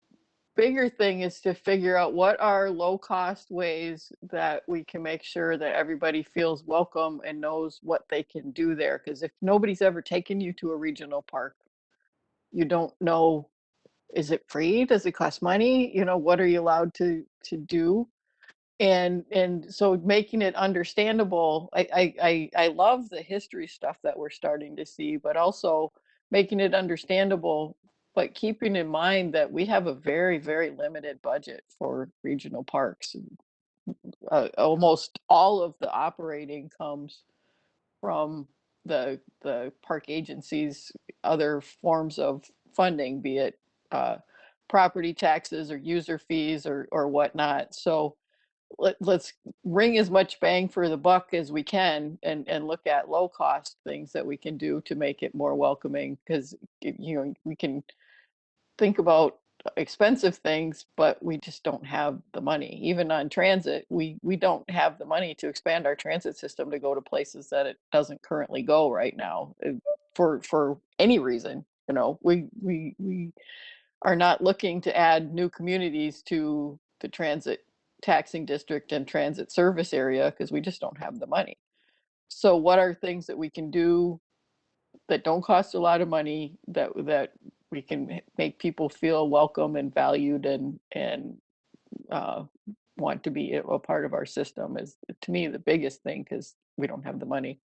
bigger thing is to figure out what are low cost ways that we can make sure that everybody feels welcome and knows what they can do there. Because if nobody's ever taken you to a regional park, you don't know, is it free? Does it cost money? You know, what are you allowed to do? And so making it understandable, I love the history stuff that we're starting to see, but also making it understandable, but keeping in mind that we have a very, very limited budget for regional parks. Almost all of the operating comes from the park agencies, other forms of funding, be it property taxes or user fees or whatnot. So let's wring as much bang for the buck as we can and look at low cost things that we can do to make it more welcoming, because you know we can think about expensive things, but we just don't have the money. Even on transit, we don't have the money to expand our transit system to go to places that it doesn't currently go right now for any reason. You know, we are not looking to add new communities to the transit taxing district and transit service area because we just don't have the money. So what are things that we can do that don't cost a lot of money, that we can make people feel welcome and valued and want to be a part of our system is, to me, the biggest thing, because we don't have the money.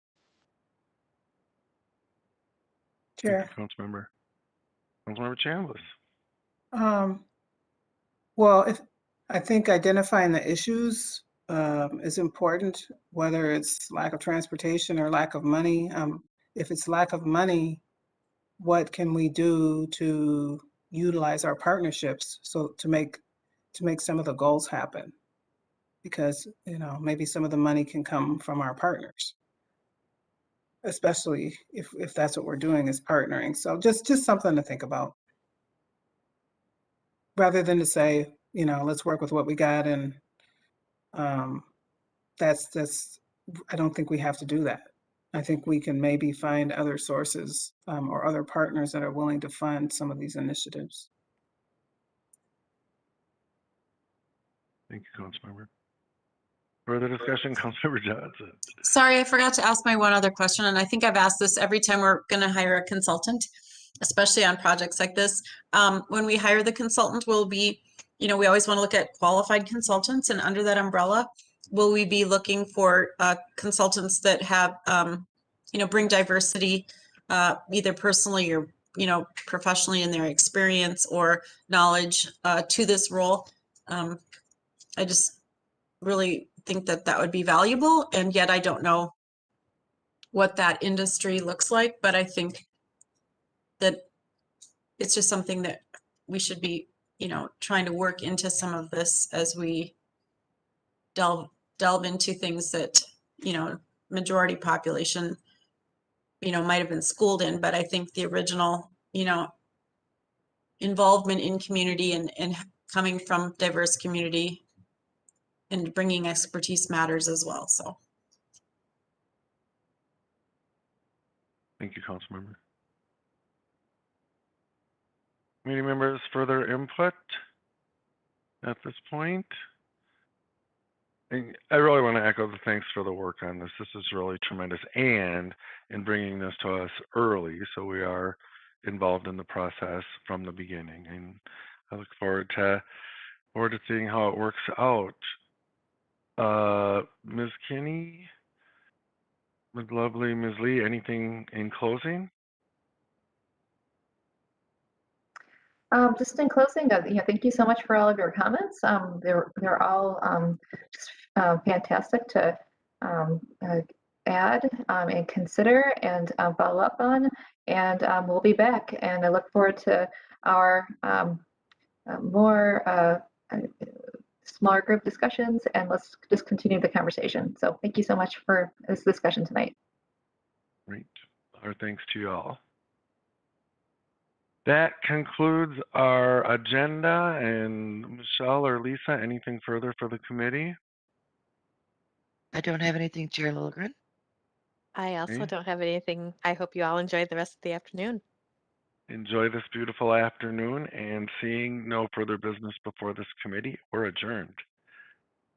Chair. Thank you, Councilmember Chambliss. Well, I think identifying the issues is important, whether it's lack of transportation or lack of money. If it's lack of money, what can we do to utilize our partnerships so to make some of the goals happen? Because, you know, maybe some of the money can come from our partners, especially if that's what we're doing is partnering. So just something to think about, rather than to say, you know, let's work with what we got. And that's I don't think we have to do that. I think we can maybe find other sources or other partners that are willing to fund some of these initiatives. Thank you, Councilmember. Further discussion, Councilmember Johnson. Sorry, I forgot to ask my one other question, and I think I've asked this every time we're going to hire a consultant, especially on projects like this. When we hire the consultant, will be, you know, we always want to look at qualified consultants, and under that umbrella, will we be looking for consultants that have, you know, bring diversity, either personally or, you know, professionally in their experience or knowledge to this role? I just really think that that would be valuable, and yet I don't know what that industry looks like, but I think that it's just something that we should be, you know, trying to work into some of this as we delve into things that, you know, majority population, you know, might have been schooled in, but I think the original, you know, involvement in community and coming from diverse community and bringing expertise matters as well. So Thank you, Councilmember. Committee members, further input at this point? And I really want to echo the thanks for the work on this. This is really tremendous, and in bringing this to us early, so we are involved in the process from the beginning. And I look forward to seeing how it works out. Ms. Kinney, Ms. Lovelee, Ms. Lee, anything in closing? Just in closing, thank you so much for all of your comments. They're all just fantastic to add and consider and follow up on. And we'll be back. And I look forward to our more smaller group discussions. And let's just continue the conversation. So thank you so much for this discussion tonight. Great. Our thanks to you all. That concludes our agenda. And Michelle or Lisa, anything further for the committee? I don't have anything, Chair Lilligren. I also Okay. don't have anything. I hope you all enjoy the rest of the afternoon. Enjoy this beautiful afternoon, and seeing no further business before this committee, we're adjourned.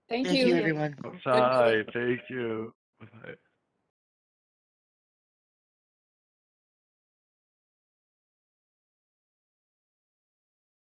Thank Thank you. you, everyone. Outside. Thank you. Bye.